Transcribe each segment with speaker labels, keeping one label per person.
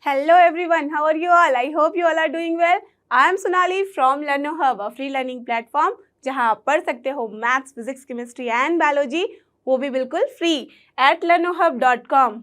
Speaker 1: Hello everyone, how are you all? I hope you all are doing well. I am Sonali from LearnoHub, a free learning platform जहां आप पढ़ सकते हो maths, physics, chemistry and biology, वो भी बिल्कुल free at learnohub.com.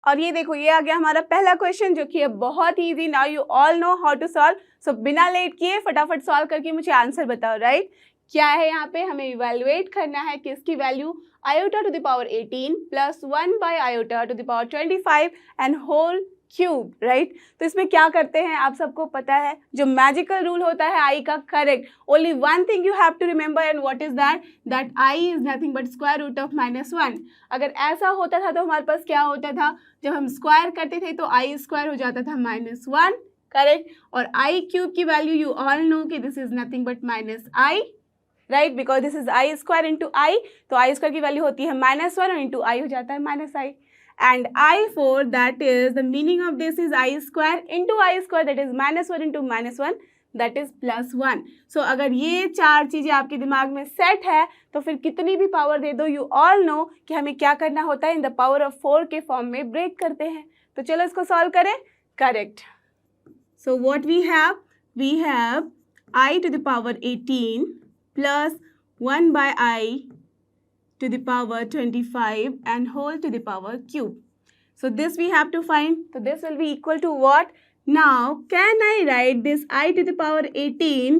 Speaker 1: और ये देखो, ये आ गया हमारा पहला क्वेश्चन जो कि है बहुत ही easy. Now you all know how to solve. So बिना लेट किए फटाफट सॉल्व करके मुझे आंसर बताओ. राइट, क्या है यहाँ पे हमें इवेल्युएट करना है कि इसकी value iota to the power 18 plus 1 by iota to the power 25 and whole cube. Right, तो इसमें क्या करते हैं आप सबको पता है, जो मैजिकल रूल होता है आई का. Correct, only one thing you have to remember and what is that I is nothing but square root of -1. अगर ऐसा होता था तो हमारे पास क्या होता था, जब हम स्क्वायर करते थे तो आई स्क्वायर हो जाता था -1. करेक्ट, और आई क्यूब की वैल्यू यू ऑल नो कि this is nothing but -i. Right, because this is i square into i, तो आई स्क्वायर की वैल्यू होती है -1 और इंटू आई हो जाता है -i. And I4, that is the meaning of this is I square into I square, that is -1 into -1, that is +1. So अगर ये चार चीज़ें आपके दिमाग में सेट है तो फिर कितनी भी पावर दे दो, यू ऑल नो कि हमें क्या करना होता है, इन द पावर ऑफ 4 के फॉर्म में ब्रेक करते हैं. तो चलो इसको सॉल्व करें. Correct, so what we have I to the power 18 plus 1 by I to the power 25 and whole to the power cube. So this we have to find. So this will be equal to what? Now can I write this I to the power 18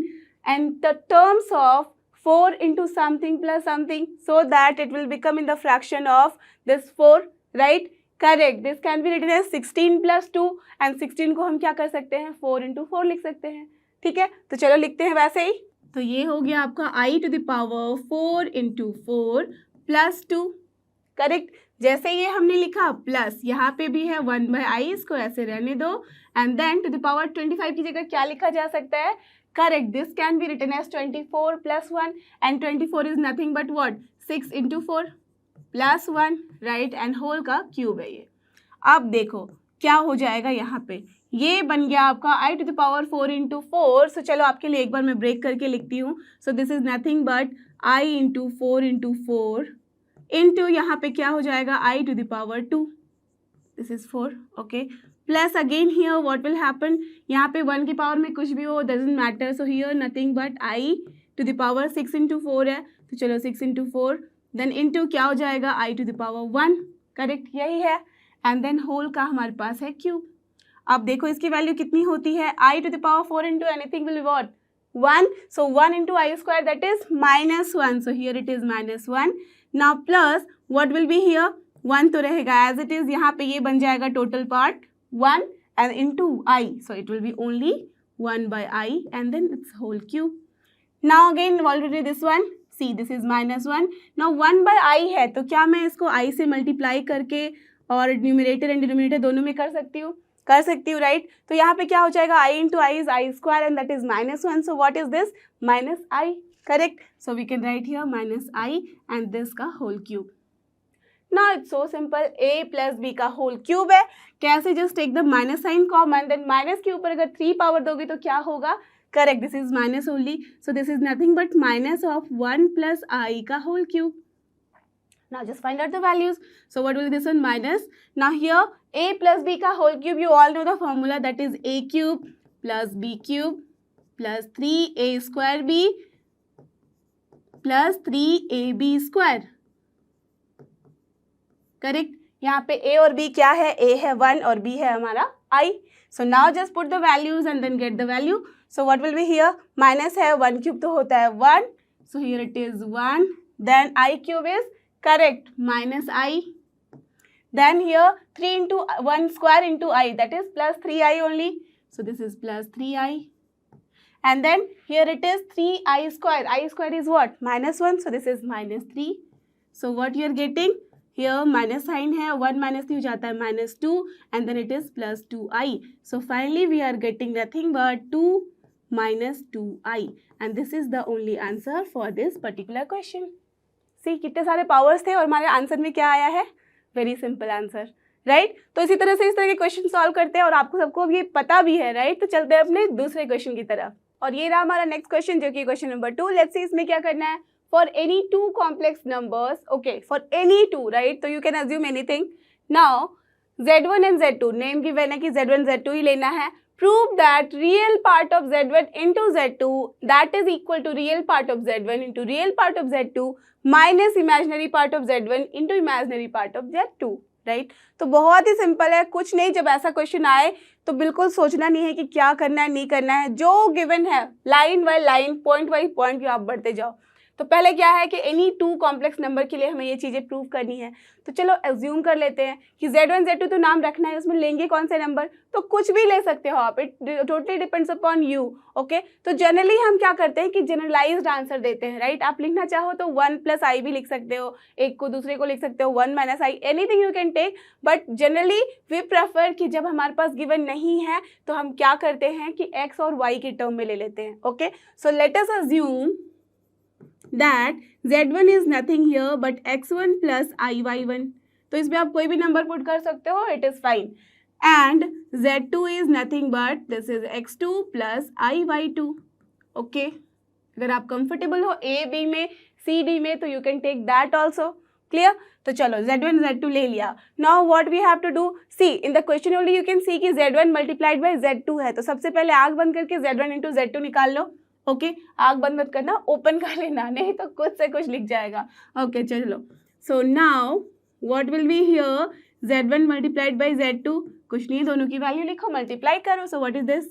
Speaker 1: and the terms of 4 into something plus something so that it will become in the fraction of this 4, right? Correct. This can be written as 16 plus 2 and 16 को हम क्या कर सकते हैं, 4 into 4 लिख सकते हैं. ठीक है, तो चलो लिखते हैं वैसे ही. तो ये हो गया आपका I to the power 4 into 4 plus 2. Correct, जैसे ये हमने लिखा प्लस, यहाँ पे भी है 1 बाई आई, इसको ऐसे रहने दो. And then to the power 25 की जगह क्या लिखा जा सकता है. Correct, this can be written as 24 plus 1 and 24 is nothing but what, 6 into 4 plus 1. Right, and whole का क्यूब है ये. अब देखो क्या हो जाएगा यहाँ पे, ये बन गया आपका आई टू द पावर 4 इंटू 4. सो चलो आपके लिए एक बार मैं ब्रेक करके लिखती हूँ. So this is nothing but i into 4 into 4 into यहाँ पे क्या हो जाएगा, i to the power 2, this is 4. Okay, plus again here what will happen, यहाँ पे 1 की पावर में कुछ भी हो doesn't matter. So here nothing but i to the power 6 into 4 है, तो चलो 6 इंटू 4 देन इंटू क्या हो जाएगा, i to the power 1. Correct, यही है. एंड देन होल का हमारे पास है क्यूब. अब देखो इसकी वैल्यू कितनी होती है, i to the power 4 into anything will what, 1. So 1 into I square, that is -1. So here it is -1. Now plus what will be here, 1 तो रहेगा as it is. यहाँ पे ये बन जाएगा total part 1 and into I. So it will be only 1 by I and then its whole cube. Now again already this one. See this is -1. Now 1 by I है तो क्या मैं इसको I से मल्टीप्लाई करके और न्यूमरेटर एंड डिनोमिनेटर दोनों में कर सकती हूँ, राइट. तो यहाँ पे क्या हो जाएगा, i into i is i square and that is -1. So what is this, -i. Correct, so we can write here -i and this का whole cube. Now it's so simple, a plus b का whole cube है. कैसे, just take the minus sign common, then minus के ऊपर अगर 3 power दोगे तो क्या होगा. Correct, this is minus only. So this is nothing but minus of 1 plus I का whole cube. Now just find out the values. So what will be this one, minus. Now here a plus b ka whole cube, you all know the formula, that is a cube plus b cube plus 3a square b plus 3ab square. Correct. यहाँ पे a और b क्या है, a है 1 और b है हमारा I. So now just put the values and then get the value. So what will be here, minus है, 1 cube तो होता है 1. So here it is 1. Then I cube is correct, -i. Then here 3 into 1 square into I, that is plus 3i only. So this is plus 3i. And then here it is 3i square. I square is what, -1. So this is -3. So what you are getting here, minus sign है, 1 -3 हो जाता है -2 and then it is plus 2i. So finally we are getting nothing but 2 minus 2i and this is the only answer for this particular question. See कितने सारे powers थे और हमारे answer में क्या आया है, वेरी सिंपल आंसर, राइट। तो इसी तरह से इस तरह के क्वेश्चन सॉल्व करते हैं और आपको सबको अब ये पता भी है, राइट। तो चलते हैं अपने दूसरे क्वेश्चन की तरफ और ये रहा हमारा नेक्स्ट क्वेश्चन जो कि क्वेश्चन नंबर 2। लेट्स सी इसमें क्या करना है, for any two complex numbers, okay, for any two, right, तो you can assume anything. Now Z1 and Z2 name given है कि Z1 Z2 ही लेना है। Prove that real part of Z1 into Z2 that is equal to real part of Z1 into real part of Z2 minus imaginary part of Z1 into imaginary part of Z2, right. तो बहुत ही simple है, कुछ नहीं। जब ऐसा question आए तो बिल्कुल सोचना नहीं है कि क्या करना है नहीं करना है, जो गिवन है line by line point by point आप बढ़ते जाओ। तो पहले क्या है कि एनी टू कॉम्प्लेक्स नंबर के लिए हमें ये चीज़ें प्रूव करनी है। तो चलो एज्यूम कर लेते हैं कि Z1 Z2 तो नाम रखना है, उसमें लेंगे कौन से नंबर, तो कुछ भी ले सकते हो आप, it totally depends upon you, okay. तो जनरली हम क्या करते हैं कि जनरलाइज्ड आंसर देते हैं, राइट। आप लिखना चाहो तो 1 + i भी लिख सकते हो, एक को दूसरे को लिख सकते हो 1 - i, anything you can take, but generally we prefer कि जब हमारे पास गिवन नहीं है तो हम क्या करते हैं कि x और y के टर्म में ले लेते हैं, okay. So let us assume that Z1 is nothing here but x1 plus iy1, तो इसमें आप कोई भी नंबर पुट कर सकते हो, it is fine. And Z2 is nothing but this is x2 plus iy2, okay. अगर आप कंफर्टेबल हो A B में C D में तो you can take that also, clear. तो चलो Z1 Z2 ले लिया। Now what we have to do, see in the question only you can see कि Z1 मल्टीप्लाइड बाय Z2 है, तो सबसे पहले आग बंद करके Z1 इंटू Z2 निकाल लो, ओके। आग बंद मत करना, ओपन कर लेना, नहीं तो कुछ से कुछ लिख जाएगा, ओके। चलो, सो now what will be here, Z1 multiplied by Z2, कुछ नहीं, दोनों की वैल्यू लिखो, मल्टीप्लाई करो। So what is this,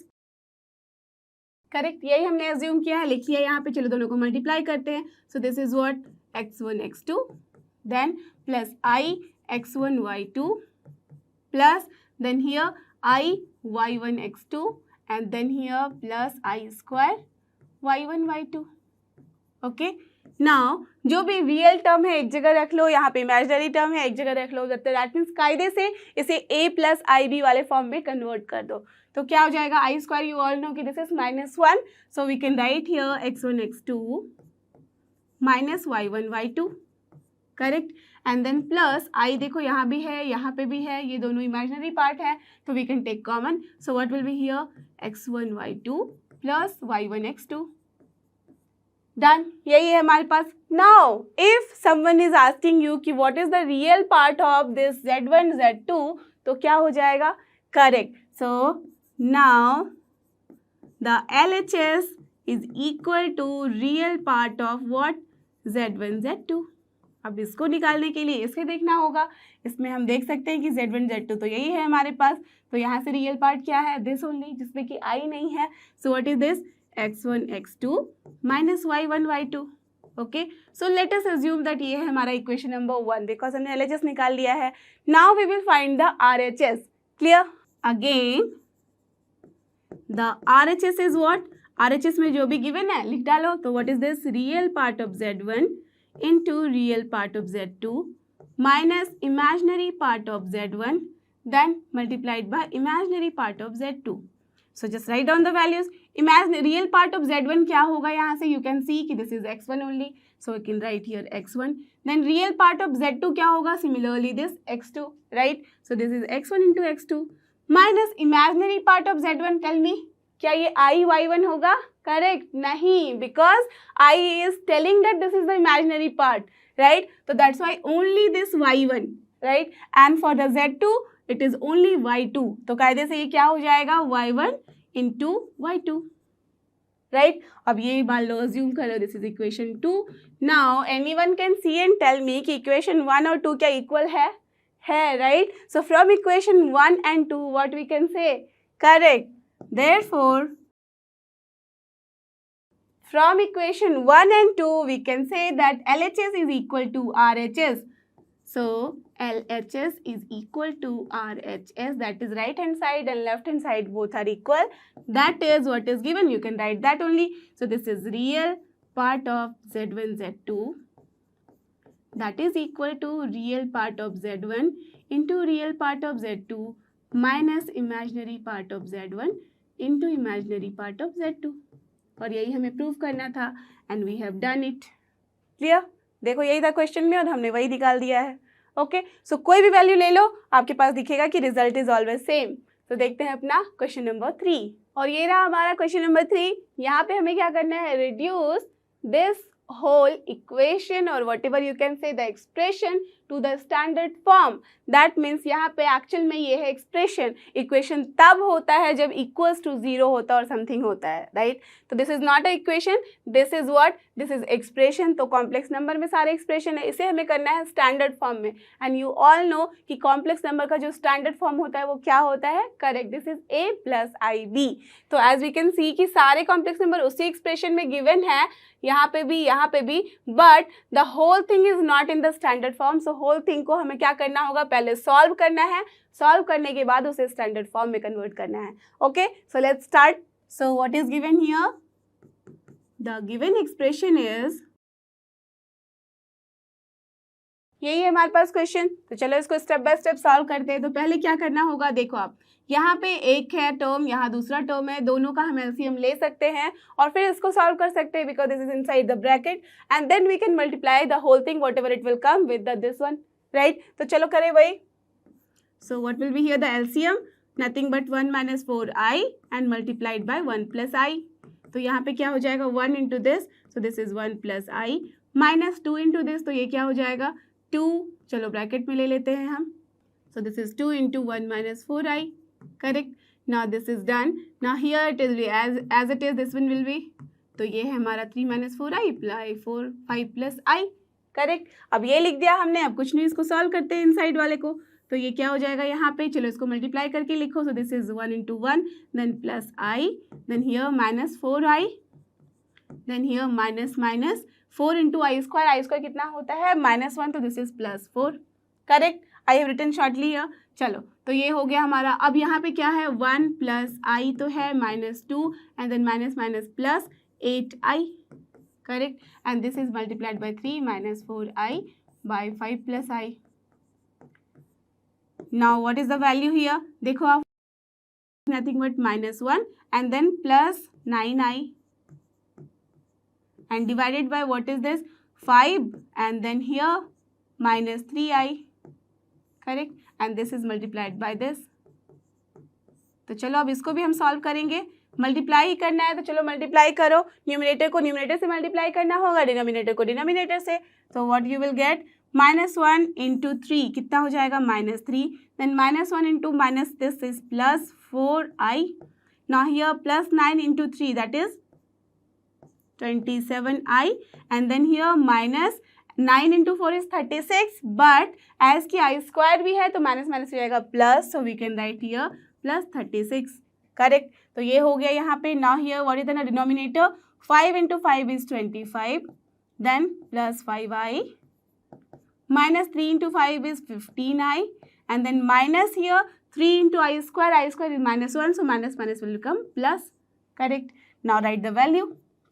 Speaker 1: correct, यही हमने अज्यूम किया है, लिखिए यहाँ पे। चलो दोनों को मल्टीप्लाई करते हैं। So this is what, x1 x2 then plus i x1 y2 plus then here i y1 x2 and then here plus i square y1 y2, okay. नाउ जो भी रियल टर्म है एक जगह रख लो, यहाँ पे इमेजिनरी टर्म है एक जगह रख लो, दैट मीन्स कायदे से इसे a + ib वाले फॉर्म में कन्वर्ट कर दो। तो क्या हो जाएगा, i square you all know कि this is -1, so we can write here x1 x2 minus y1 y2, correct. And then plus i, देखो यहाँ भी है यहाँ पे भी है, ये दोनों इमेजिनरी पार्ट है तो we can take common. So what will be here, x1 y2 plus y1 x2, done, यही है हमारे पास। Now if someone is asking you कि what is the real part of this Z1 Z2, तो क्या हो जाएगा, correct. So now the LHS is equal to real part of what, Z1 Z2। अब इसको निकालने के लिए इसे देखना होगा, इसमें हम देख सकते हैं कि Z1 Z2 तो यही है हमारे पास, तो यहाँ से रियल पार्ट क्या है, दिस ओनली, जिसमें कि i नहीं है। So what is this, x1 x2 minus y1 y2, okay. So let us assume that ये है हमारा इक्वेशन नंबर 1, बिकॉज हमने LHS निकाल लिया है। Now we will find the RHS, clear. Again the RHS is what, RHS में जो भी गिवन है लिख डालो। तो what is this, real part of Z1 into real part of Z2 minus imaginary part of Z1 then multiplied by imaginary part of Z2. So just write down the values. Imaginary real part of Z1 क्या होगा, यहाँ से you can see कि this is x1 only, so we can write here x1. Then real part of Z2 क्या होगा, similarly this x2, right? So this is x1 into x2 minus imaginary part of Z1. Tell me, क्या ये i y1 होगा, correct, नहीं, because i is telling that this is the imaginary part, right. तो that's why only this y1, right, and for the Z2 it is only y2, तो कायदे से ये क्या हो जाएगा, y1 into y2, राइट। अब ये मान लो, अज्यूम करो this is equation 2। Now anyone can see and tell me कि इक्वेशन 1 और 2 क्या इक्वल है, right. So from equation 1 and 2 what we can say, correct. Therefore, from equation 1 and 2, we can say that LHS is equal to RHS. So, LHS is equal to RHS, that is right hand side and left hand side both are equal. That is what is given, you can write that only. So, this is real part of Z1 Z2, that is equal to real part of Z1 into real part of Z2 minus imaginary part of Z1 into imaginary part of Z2. और यही हमें prove करना था and we have done it. Clear? देखो यही था question में और हमने वही निकाल दिया है। ओके, सो कोई भी वैल्यू ले लो, आपके पास दिखेगा कि रिजल्ट इज ऑलवेज सेम। तो देखते हैं अपना क्वेश्चन नंबर 3, और ये रहा हमारा क्वेश्चन नंबर 3। यहाँ पे हमें क्या करना है, reduce this whole equation or whatever you can say the expression to the standard form. That means यहाँ पे एक्चुअल में ये है एक्सप्रेशन। इक्वेशन तब होता है जब इक्वल्स टू 0 होता है और समथिंग होता है, राइट? तो this is not a equation, this is what, this is expression. तो कॉम्प्लेक्स नंबर में सारे एक्सप्रेशन है, इसे हमें करना है स्टैंडर्ड फॉर्म में। एंड यू ऑल नो कि कॉम्प्लेक्स नंबर का जो स्टैंडर्ड फॉर्म होता है वो क्या होता है, correct, this is a + ib। तो एज वी कैन सी कि सारे कॉम्प्लेक्स नंबर उसी एक्सप्रेशन में गिवन है, यहाँ पे भी, but the whole thing is not in the standard form. So whole thing को हमें क्या करना होगा, पहले सॉल्व करना है, सॉल्व करने के बाद उसे स्टैंडर्ड फॉर्म में कन्वर्ट करना है। Okay, so let's start. So what is given here, the given expression is, यही है हमारे पास क्वेश्चन। तो चलो इसको स्टेप बाय स्टेप सॉल्व करते हैं। तो पहले क्या करना होगा, देखो आप यहाँ पे एक है टर्म, यहाँ दूसरा टर्म है, दोनों का हम एलसीएम ले सकते हैं और फिर इसको सॉल्व कर सकते हैं, because this is inside the bracket and then we can multiply the whole thing whatever it will come with this one, right? तो चलो करें वही। So what will be here the LCM, nothing but 1 - 4i and multiplied by 1 + i। तो यहाँ पे क्या हो जाएगा, 1 into this, so this is 1 + i, -2 into this, तो ये क्या हो जाएगा 2, चलो ब्रैकेट में ले लेते हैं हम। सो this is 2 into 1 - 4i, correct? Now this is done. Now here it will be as it is, this one will be, तो ये है हमारा 3 - 4i + 5 + i, करेक्ट? अब ये लिख दिया हमने, अब कुछ नहीं, इसको सॉल्व करते हैं इनसाइड वाले को। तो ये क्या हो जाएगा यहाँ पे, चलो इसको मल्टीप्लाई करके लिखो। So this is 1 into 1 then plus i, then here -4i, then here -4 into i square कितना होता है -1, तो this is +4, correct? I have written shortly here. चलो तो ये हो गया हमारा। अब यहाँ पे क्या है, 1 + i तो है -2 and then + 8i, correct? And this is multiplied by 3 - 4i by 5 + i। Now what is the value here, देखो आप, nothing but -1 and then +9i and divided by what is this 5 and then here -3i, correct? And this is multiplied by this. तो चलो अब इसको भी हम solve करेंगे, multiply ही करना है, तो चलो मल्टीप्लाई करो। न्यूमरेटर को न्यूमरेटर से मल्टीप्लाई करना होगा, डिनोमिनेटर को डिनोमिनेटर से। तो what you will get, -1 into 3 कितना हो जाएगा, -3, then -1 into this is +4i, now here +9 into 3 that is 27i and then here -9 into 4 is 36, but as की आई स्क्वायर भी है तो माइनस हो जाएगा plus, so we can write here +36, correct? तो ये हो गया यहाँ पे। Now here what is the denominator, 5 into 5 is 25, then +5i, -3 into 5 is 15i and then minus here 3 into i square is -1, so minus will become plus, correct? Now write the value.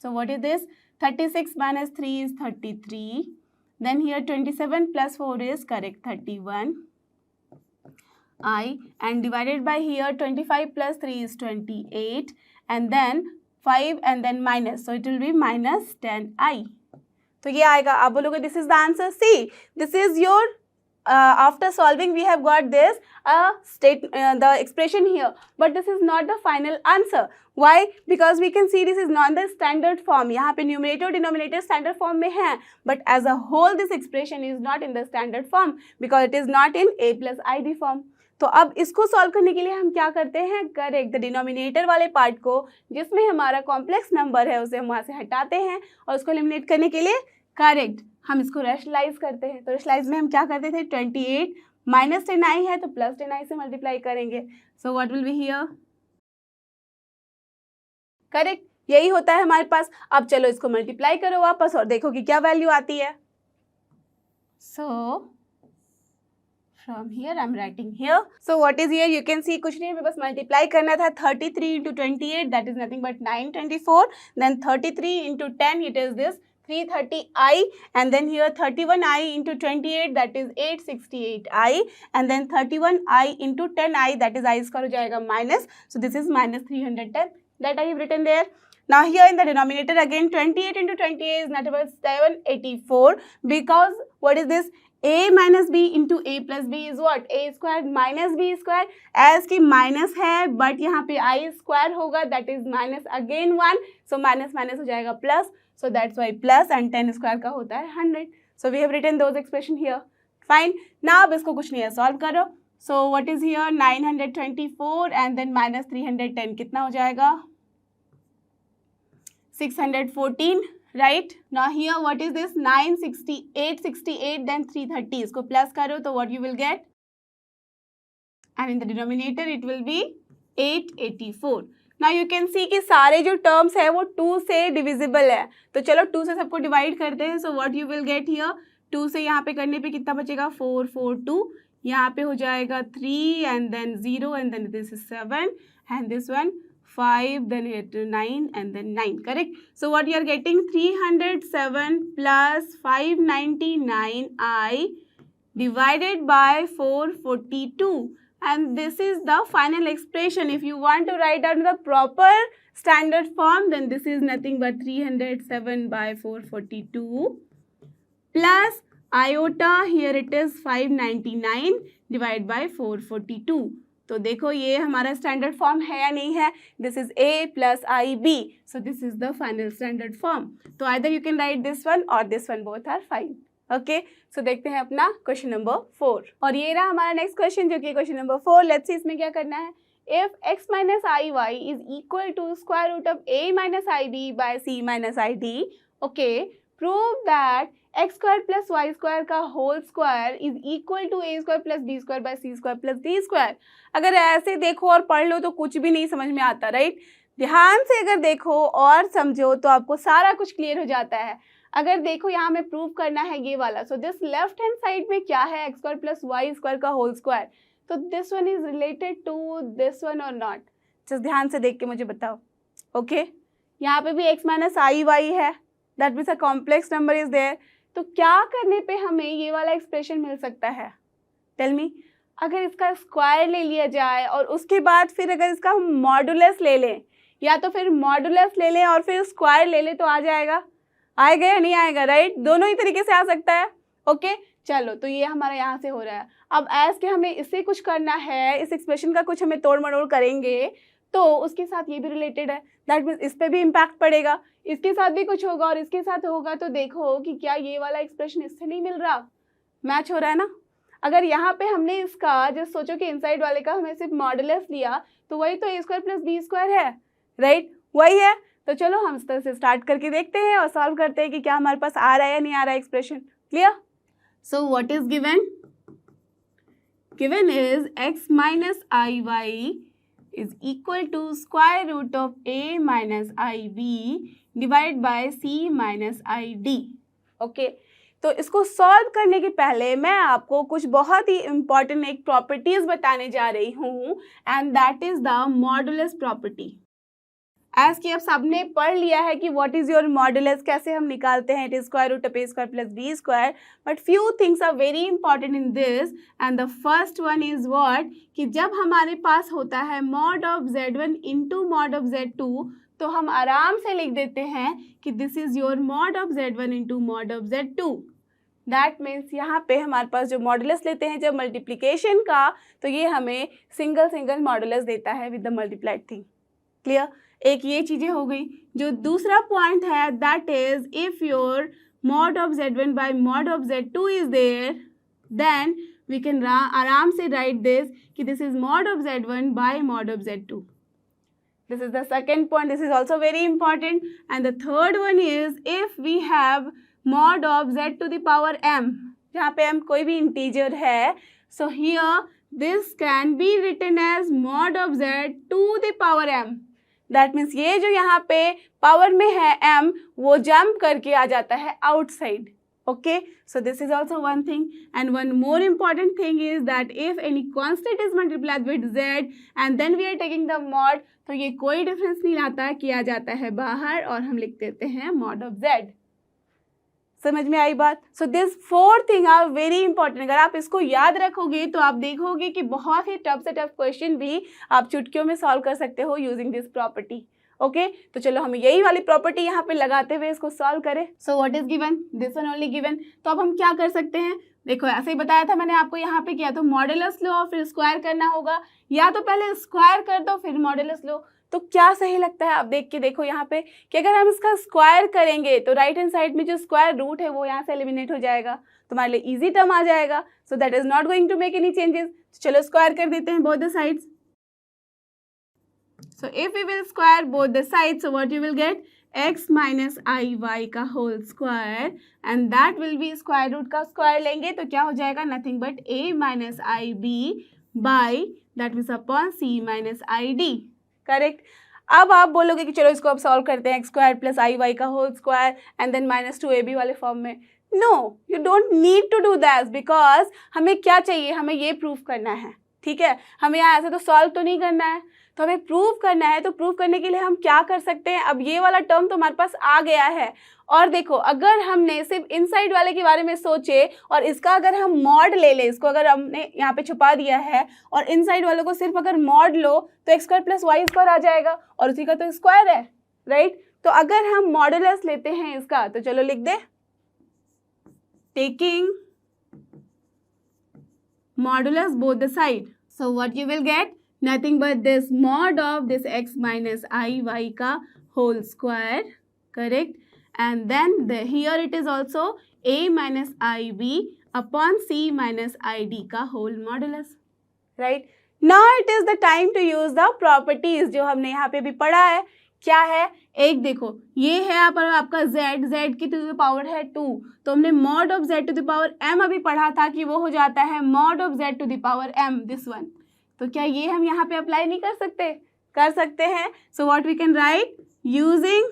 Speaker 1: So what is this, 36 - 3 is 33, then here 27 + 4 is correct 31i, and divided by here 25 + 3 is 28 and then 5 and then minus, so it will be -10i. तो ये आएगा, आप बोलोगे this is the answer. See this is your after solving we have got this the expression here, but this is not the final answer. Why? Because we can see this is not the standard form. यहाँ पे numerator denominator standard form में है, but as a whole this expression is not in the standard form because it is not in a + ib form. तो अब इसको solve करने के लिए हम क्या करते हैं, करेक्ट, द डिनोमिनेटर वाले पार्ट को जिसमें हमारा कॉम्प्लेक्स नंबर है उसे हम वहाँ से हटाते हैं और उसको एलिमिनेट करने के लिए, करेक्ट, हम इसको रैशनलाइज करते हैं। तो रैशनलाइज में हम क्या करते थे, 28 -10i है तो +10i से मल्टीप्लाई करेंगे। सो what will be here, correct, यही होता है हमारे पास। अब चलो इसको मल्टीप्लाई करो वापस और देखो कि क्या वैल्यू आती है। So from here I am writing here, so what is here, you can see कुछ नहीं, हमें बस मल्टीप्लाई करना था। 33 into 28 that is nothing but 924, then 33 into 10 it is this 330i and then here 31i into 28 that is 868i and then 31i into 10i that is i square हो जाएगा minus, so this is -310 that I have written there. Now here in the denominator again 28 into 28 is nothing but 784 because what is this? A minus b into a plus b is what? A square minus b square. As की minus है but यहाँ पे i square होगा that is minus again 1 so minus minus हो जाएगा plus so that's why plus and 10 square का होता है 100 so we have written those expression here fine ना अब इसको कुछ नहीं है सॉल्व करो so what is here 924 and then minus 310 कितना हो जाएगा 614 right now here what is this 968 then 330 इसको प्लस करो तो what you will get and in the denominator it will be 884 now you can see कि सारे जो terms है वो 2 से divisible है तो चलो 2 से सबको divide करते हैं so what you will get here 2 से यहाँ पे करने पे कितना बचेगा 4 4 2 यहाँ पे हो जाएगा 3 and then 0 and then this is 7 and this one 5 then it 9 and then 9 correct so what you are getting 307 plus 599i divided by 442 and this is the final expression if you want to write down the proper standard form then this is nothing but 307 by 442 plus iota here it is 599 divided by 442 तो देखो ये हमारा standard form है या नहीं है this is a plus I b so this is the final standard form तो either you can write this one और this one both are fine okay so देखते हैं अपना क्वेश्चन नंबर 4 और ये रहा हमारा नेक्स्ट क्वेश्चन जो कि क्वेश्चन नंबर 4 लेट्स सी इसमें क्या करना है if x minus i y is equal to square root of a minus i b by c minus i d okay prove that x square plus y square का whole square is equal to a square plus B square by c square plus D square अगर ऐसे देखो और पढ़ लो तो कुछ भी नहीं समझ में आता राइट ध्यान से अगर देखो और समझो तो आपको सारा कुछ क्लियर हो जाता है अगर देखो यहाँ में प्रूव करना है ये वाला so this left hand side में क्या है x square plus y square का होल स्क्वायर तो this one is related to this one और नॉट जस्ट ध्यान से देख के मुझे बताओ ओके यहाँ पे भी एक्स माइनस आई वाई है that means a complex number is there तो क्या करने पे हमें ये वाला एक्सप्रेशन मिल सकता है टेल मी अगर इसका स्क्वायर ले लिया जाए और उसके बाद फिर अगर इसका हम मॉडुलस ले लें या तो फिर मॉडुलस ले लें और फिर स्क्वायर ले लें तो आ जाएगा आएगा या नहीं आएगा राइट दोनों ही तरीके से आ सकता है ओके चलो तो ये हमारा यहाँ से हो रहा है अब एज के हमें इससे कुछ करना है इस एक्सप्रेशन का कुछ हमें तोड़ मरोड़ करेंगे तो उसके साथ ये भी रिलेटेड है दैट मीन्स इस पर भी इम्पैक्ट पड़ेगा इसके साथ भी कुछ होगा और इसके साथ होगा तो देखो कि क्या ये वाला एक्सप्रेशन इससे नहीं मिल रहा मैच हो रहा है ना अगर यहाँ पे हमने इसका जस्ट सोचो कि इनसाइड वाले का हमें सिर्फ मॉडुलस लिया तो वही तो a square plus B square है राइट वही है तो चलो हम इस तरह से स्टार्ट करके देखते हैं और सॉल्व करते हैं कि क्या हमारे पास आ रहा है या नहीं आ रहा है expression clear so what is given is x minus i y is equal to square root of a minus ib divided by c minus id okay तो इसको सॉल्व करने के पहले मैं आपको कुछ बहुत ही इम्पॉर्टेंट एक प्रॉपर्टीज बताने जा रही हूँ and that is the modulus property as कि अब सबने पढ़ लिया है कि व्हाट इज योर मॉडुलस कैसे हम निकालते हैं it is square root of a square plus B square but few things are very important in this and the first one is what कि जब हमारे पास होता है mod of z1 into mod of z2 तो हम आराम से लिख देते हैं कि this is your mod of z1 into mod of z2 that means यहाँ पे हमारे पास जो मॉडुलस लेते हैं जब मल्टीप्लिकेशन का तो ये हमें सिंगल मॉडुलस देता है with the multiplied thing clear एक ये चीज़ें हो गई जो दूसरा पॉइंट है that is if your mod of z1 by mod of z2 is there then we can आराम से राइट दिस कि this is mod of z1 by mod of z2 this is the second point this is also very important and the third one is if we have mod of z to the power m जहाँ पे m कोई भी integer है so here this can be written as mod of z to the power m that means ये जो यहाँ पे power में है m वो जंप करके आ जाता है outside okay so this is also one thing and one more important thing is that if any constant is multiplied with z and then we are taking the mod तो ये कोई difference नहीं लाता किया जाता है बाहर और हम लिख देते हैं मॉड ऑफ z समझ में आई बात so this 4 thing are very important अगर आप इसको याद रखोगे तो आप देखोगे कि बहुत ही टफ से टफ क्वेश्चन भी आप चुटकियों में सॉल्व कर सकते हो यूजिंग दिस प्रॉपर्टी ओके तो चलो हम यही वाली प्रॉपर्टी यहाँ पे लगाते हुए इसको सॉल्व करें। सो what is given, this one only given. तो अब हम क्या कर सकते हैं, देखो ऐसे ही बताया था मैंने आपको यहाँ पे, किया तो मॉडुलस लो और फिर स्क्वायर करना होगा, या तो पहले स्क्वायर कर दो फिर मॉडुलस लो। तो क्या सही लगता है, अब देख के देखो यहाँ पे कि अगर हम इसका स्क्वायर करेंगे तो राइट हैंड साइड में जो स्क्वायर रूट है वो यहाँ से एलिमिनेट हो जाएगा, तुम्हारे लिए इजी टर्म आ जाएगा। So that is not going to make any changes. चलो स्क्वायर कर देते हैं both the sides. So if we will square both the sides, so what you will get, x minus iy का whole square, and that will be square root का square लेंगे तो क्या हो जाएगा, nothing but a minus ib by that means upon c minus id, correct. अब आप बोलोगे कि चलो इसको अब सॉल्व करते हैं, x square plus i y का whole square and then minus 2ab वाले फॉर्म में। No, you don't need to do that, because हमें क्या चाहिए, हमें ये प्रूव करना है, ठीक है। हमें यहाँ ऐसे तो सॉल्व तो नहीं करना है, तो हमें प्रूव करना है। तो प्रूव करने के लिए हम क्या कर सकते हैं, अब ये वाला टर्म तो हमारे पास आ गया है, और देखो अगर हमने सिर्फ इनसाइड वाले के बारे में सोचे और इसका अगर हम मॉड ले लें, इसको अगर हमने यहाँ पे छुपा दिया है और इनसाइड वालों को सिर्फ अगर मॉड लो तो x square plus y square आ जाएगा, और उसी का तो स्क्वायर है, राइट। तो अगर हम मॉडुलस लेते हैं इसका, तो चलो लिख दे, taking modulus both the side, so what you will get, nothing but this mod of this x minus iy का whole square, correct, and then here it is also a minus ib upon c minus id का whole modulus, right। now it is the time to use the properties जो हमने यहाँ पे भी पढ़ा है। क्या है, एक देखो ये है यहाँ पर आपका z की टू द पावर है 2, तो हमने mod of z to the power m अभी पढ़ा था कि वो हो जाता है mod of z to the power m, this one. तो क्या ये हम यहाँ पे अप्लाई नहीं कर सकते, कर सकते हैं। So what we can write, using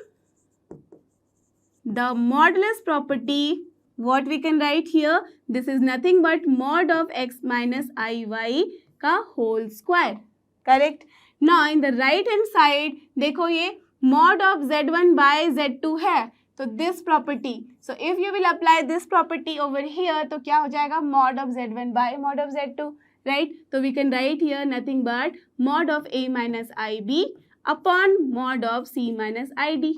Speaker 1: the modulus property, what we can write here, this is nothing but mod of x minus i y का whole square, correct. Now in the right hand side देखो ये mod of z1 by z2 है, तो this property, so if you will apply this property over here तो क्या हो जाएगा, mod of z1 by mod of z2, right। So we can write here nothing but mod of a minus ib upon mod of c minus id,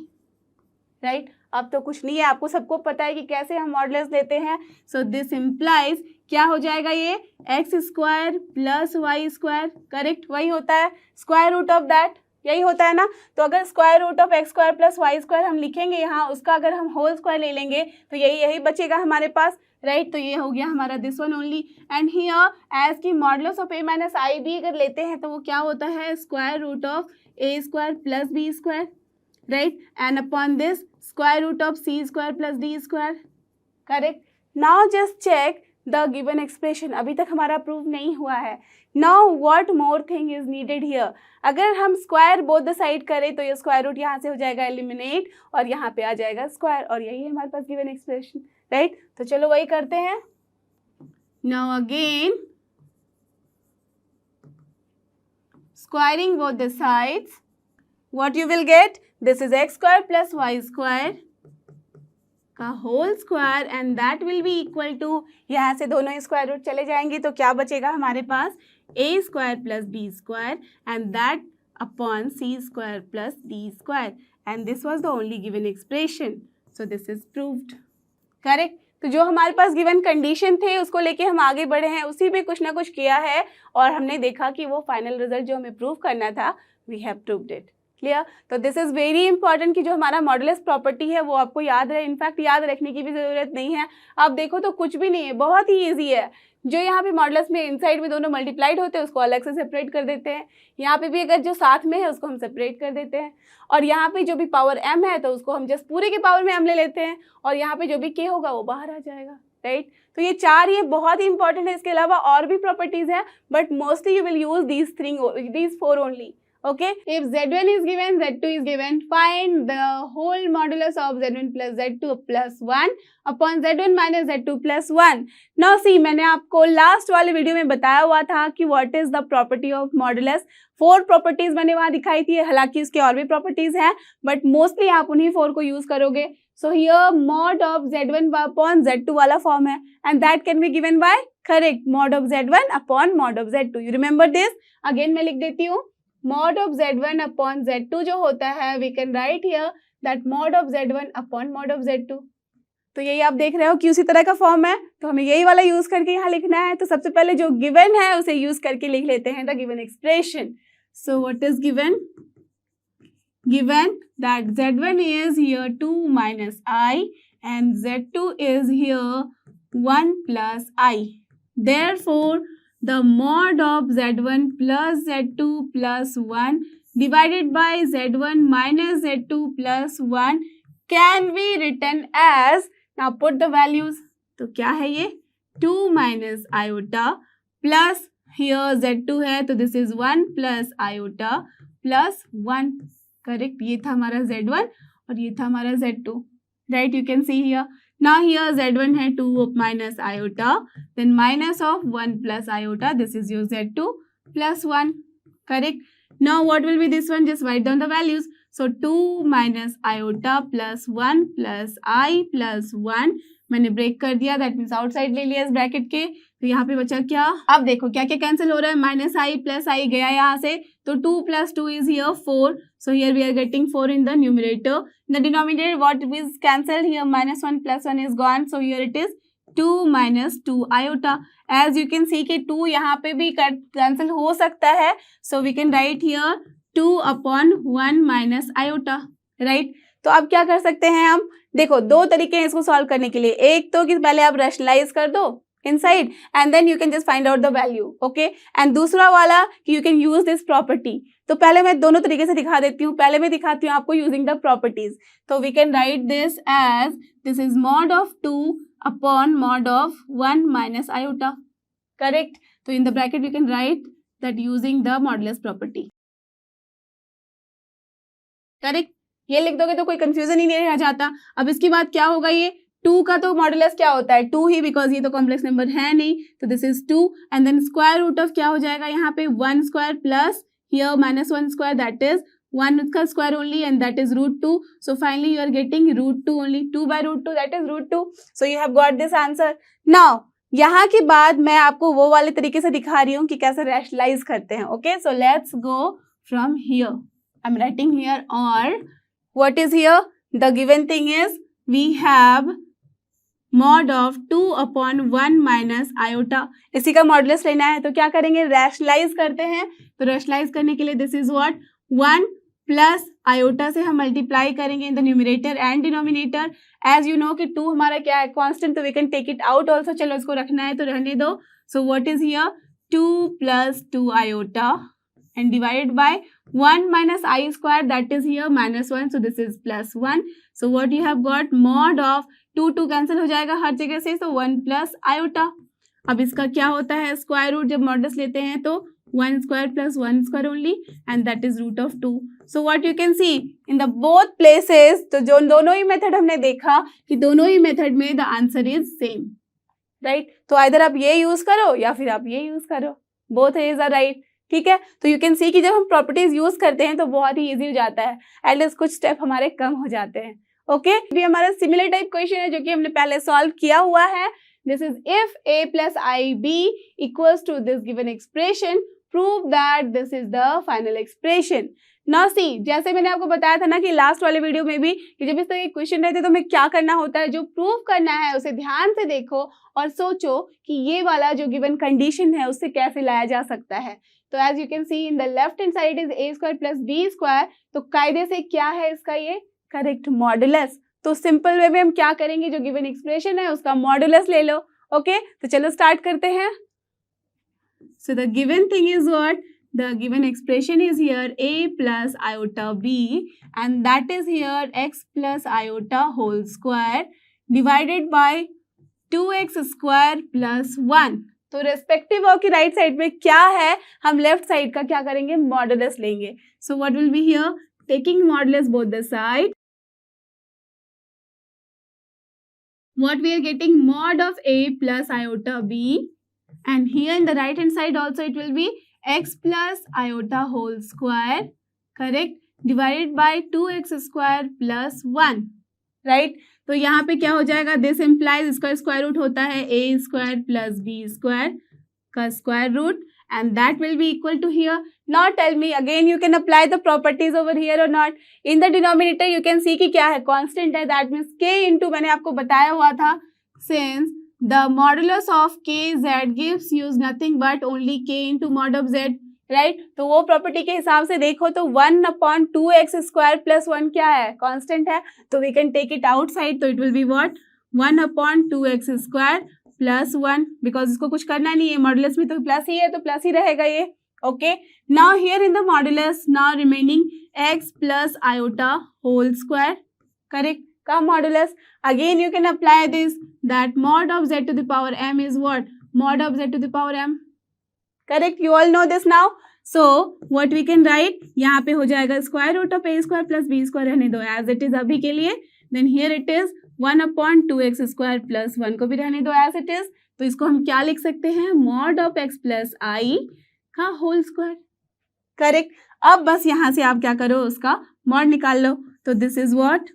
Speaker 1: right। अब तो कुछ नहीं है, आपको सबको पता है कि कैसे हम मॉडुलस लेते हैं। सो दिस इम्प्लाइज क्या हो जाएगा, ये x square plus y square, correct, वही होता है स्क्वायर रूट ऑफ दैट, यही होता है ना। तो अगर square root of x square plus y square हम लिखेंगे यहाँ, उसका अगर हम होल स्क्वायर ले लेंगे तो यही बचेगा हमारे पास, राइट। तो ये हो गया हमारा this one only, and here as की modulus of a minus i b अगर लेते हैं तो वो क्या होता है, square root of a square plus B square, right, and upon this square root of c square plus D square, correct. Now just check the given expression, अभी तक हमारा प्रूव नहीं हुआ है। Now what more thing is needed here, अगर हम square both the side करें तो ये स्क्वायर रूट यहाँ से हो जाएगा एलिमिनेट और यहाँ पे आ जाएगा स्क्वायर, और यही है हमारे पास गिवन एक्सप्रेशन, राइट। तो चलो वही करते हैं। Now again squaring both the sides, what you will get, this is x square plus y square का whole square and that will be equal to, यहाँ से दोनों स्क्वायर रूट चले जाएंगे तो क्या बचेगा हमारे पास, a square plus B square and that upon c square plus D square, and this was the only given expression, so this is proved, correct. तो जो हमारे पास गिवन कंडीशन थे उसको लेके हम आगे बढ़े हैं, उसी पे कुछ ना कुछ किया है और हमने देखा कि वो फाइनल रिजल्ट जो हमें प्रूव करना था, we have proved it, clear. तो दिस इज वेरी इंपॉर्टेंट कि जो हमारा मॉडुलस प्रॉपर्टी है वो आपको याद रहे, इनफैक्ट याद रखने की भी ज़रूरत नहीं है। आप देखो तो कुछ भी नहीं है, बहुत ही ईजी है। जो यहाँ पे मॉडुलस में इनसाइड में दोनों मल्टीप्लाइड होते हैं उसको अलग से सेपरेट कर देते हैं, यहाँ पे भी अगर जो साथ में है उसको हम सेपरेट कर देते हैं, और यहाँ पे जो भी पावर m है तो उसको हम जस्ट पूरे के पावर में m ले लेते हैं, और यहाँ पे जो भी k होगा वो बाहर आ जाएगा, राइट। तो ये चार ये बहुत ही इंपॉर्टेंट है, इसके अलावा और भी प्रॉपर्टीज हैं but mostly you will use these four only, okay। If z1 is given, z2 is given, find the whole modulus of z1 plus z2 plus 1 upon z1 minus z2 plus 1। Now see, मैंने आपको last वाले video में बताया हुआ था कि what is the property of modulus, 4 properties मैंने वहाँ दिखाई थी, हालांकि इसके और भी प्रॉपर्टीज हैं बट मोस्टली आप उन्हीं 4 को यूज करोगे। So here mod of z1 upon z2 वाला फॉर्म है and that can be given by, correct, mod of z1 upon mod of z2, you remember this. Again मैं लिख देती हूँ, mod of z1 upon z2 जो होता है, we can write here that mod of z1 upon mod of z2. तो यही आप देख रहे हो कि उसी तरह का फॉर्म है, तो हमें यही वाला यूज करके यहाँ लिखना है. तो सबसे पहले जो गिवन है उसे यूज करके लिख लेते हैं the given expression. So what is given? Given that z1 is here 2 minus I and z2 is here 1 plus I. Therefore, the mod of z1 plus z2 plus 1 divided by z1 minus z2 plus 1 can be written as, now put the values. तो क्या है ये? 2 minus iota plus here z2 है तो this is 1 plus iota plus 1. Correct, ये था हमारा z1 और ये था हमारा z2. Right, you can see here. Now here z1 है 2 minus iota, then minus of 1 plus iota, this is your z2 plus 1. Correct. Now what will be this one? Just write down the values. So 2 minus iota plus 1 plus I plus 1. मैंने break कर दिया, that means outside ले लिया इस bracket के. तो यहाँ पे बचा क्या? अब देखो क्या क्या कैंसिल हो रहा है. माइनस आई प्लस आई गया यहाँ से, तो 2 plus 2 is here 4. So here we are getting 4 in the numerator. In the denominator, what is cancelled here? Minus 1 plus 1 is gone. So here it is 2 minus 2 iota. As you can see कि 2 यहाँ पे भी cancel हो सकता है. So we can write here 2 upon 1 minus iota. Right? तो अब क्या कर सकते हैं हम? देखो दो तरीके हैं इसको सॉल्व करने के लिए. एक तो कि पहले आप रैशनलाइज कर दो inside and then you can just find out the value. Okay? And दूसरा वाला कि you can use this property. तो पहले मैं दोनों तरीके से दिखा देती हूँ. पहले मैं दिखाती हूँ आपको using the properties. तो we can write this as this is mod of 2 upon mod of 1 minus iota. Correct? तो in the bracket you can write that using the modulus property. Correct? ये लिख दोगे तो कोई कंफ्यूजन ही नहीं रह जाता. अब इसके बाद क्या होगा? ये 2 का तो मॉडुलस क्या होता है? 2 ही, बिकॉज ये तो कॉम्प्लेक्स नंबर है नहीं. तो this is 2 and then square root of क्या हो जाएगा यहाँ पे? 1 square plus here minus 1 square, that is 1 का square only and that is √2. So finally you are getting √2 only. 2 by √2 that is √2. So you have got this answer. Now यहाँ के बाद मैं आपको वो वाले तरीके से दिखा रही हूँ कि कैसे रैशनलाइज करते हैं. Okay, so let's go from here. I am writing here और what is here? The given thing is we have mod of 2 upon 1 minus iota. इसी का मॉडुलस लेना है तो क्या करेंगे? रैशनलाइज करते हैं. तो रैशनलाइज करने के लिए this is what? 1 plus iota से हम मल्टीप्लाई करेंगे in the numerator and denominator. As you know कि 2 हमारा क्या है? कांस्टेंट, तो we can take it out also. चलो इसको रखना है तो रहने दो. So what is here? 2 plus 2 iota and divided by 1 minus I square, that is here minus 1, so this is plus 1. So what you have got? Mod of 2 cancel हो जाएगा हर जगह से, so 1 plus iota. अब इसका क्या होता है? Square root जब मॉडुलस लेते हैं तो 1 square plus 1 square only and that is √2. So what you can see in the both places, तो जो दोनों ही मेथड हमने देखा कि दोनों ही मेथड में the answer is same. Right? तो आइदर आप ये यूज करो या फिर आप ये यूज करो. Both is a right. ठीक है, तो यू कैन सी कि जब हम प्रॉपर्टीज यूज करते हैं तो बहुत ही इजी हो जाता है. एटलीस्ट कुछ स्टेप हमारे कम हो जाते हैं. ओके, ये हमारा सिमिलर टाइप क्वेश्चन है जो कि हमने पहले सॉल्व किया हुआ है. This is if a plus ib equals to this given expression, prove that this is the final expression. Now see, जैसे मैंने आपको बताया था ना कि लास्ट वाले वीडियो में भी कि जब इस तरह के क्वेश्चन रहते हैं तो हमें क्या करना होता है? जो प्रूव करना है उसे ध्यान से देखो और सोचो कि ये वाला जो गिवन कंडीशन है उससे कैसे लाया जा सकता है. तो as you can see in the left hand side is a square plus b square. तो कायदे से क्या है इसका? ये करेक्ट मॉडुलस. तो सिंपल वे में हम क्या करेंगे? जो गिवन एक्सप्रेशन है उसका मॉडुलस ले लो. ओके, तो चलो स्टार्ट करते हैं. So the given thing is what? The given expression is here a plus iota b and that is here x plus iota whole square divided by 2x square plus 1. तो respective of की right side में क्या है, हम left side का क्या करेंगे? Modulus लेंगे. सो what will be here? Taking modulus both the side, what we are getting? Mod of a plus iota b and here in the right hand side also it will be x plus iota whole square, correct, divided by 2x square plus 1. Right? तो यहाँ पे क्या हो जाएगा? This implies, इसका square root होता है a square plus b square का square root and that will be equal to here. Now tell me again, you can apply the properties over here or not. In the denominator you can see कि क्या है, constant है, that means k into, मैंने आपको बताया हुआ था, since the modulus of kz gives you nothing but only k into mod of z, right? तो वो प्रॉपर्टी के हिसाब से देखो तो 1/2x square plus 1 क्या है, कांस्टेंट है, तो we can take it outside, तो it will be what, 1/2x square plus 1, because इसको कुछ करना नहीं है, मॉडुलस में तो प्लस ही है तो प्लस ही रहेगा ये. Okay, now here in the modulus now remaining x plus iota whole square, correct. का modulus again you can apply this, that mod of z to the power m is what, mod of z to the power m, correct. You all know this now. So what we can write, यहाँ पे हो जाएगा square root of a square plus B square, रहने दो as it is अभी के लिए. Then here it is 1/2x square plus 1 को भी रहने दो एज इट इज. तो इसको हम क्या लिख सकते हैं, mod of x plus I का होल स्क्वायर, करेक्ट. अब बस यहाँ से आप क्या करो, उसका मॉड निकाल लो. तो this is what,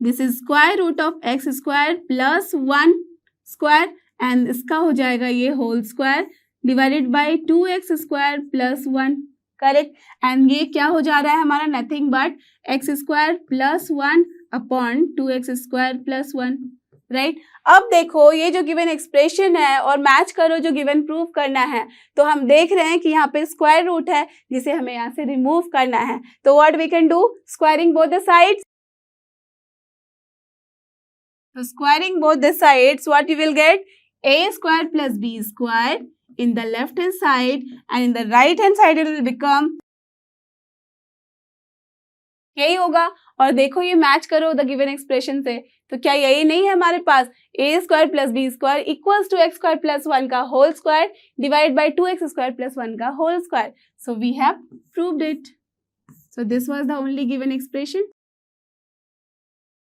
Speaker 1: this is square root of x square plus 1 square, and इसका हो जाएगा ये whole square divided by 2x square plus 1, correct. And ये क्या हो जा रहा है हमारा, nothing but x square plus 1 upon 2x square plus 1, right. अब देखो ये जो गिवन एक्सप्रेशन है और मैच करो जो गिवन प्रूफ करना है, तो हम देख रहे हैं कि यहाँ पे स्क्वायर रूट है जिसे हमें यहाँ से रिमूव करना है. तो what we can do, squaring both the sides. So squaring both the sides, what you will get, a square plus b square in the left hand side, and in the right hand side it will become, यही होगा. और देखो ये match करो the given expression से, तो क्या यही नहीं है हमारे पास, a square plus B square equals to x square plus 1 का whole square divide by 2x square plus 1 का whole square. So we have proved it. So this was the only given expression.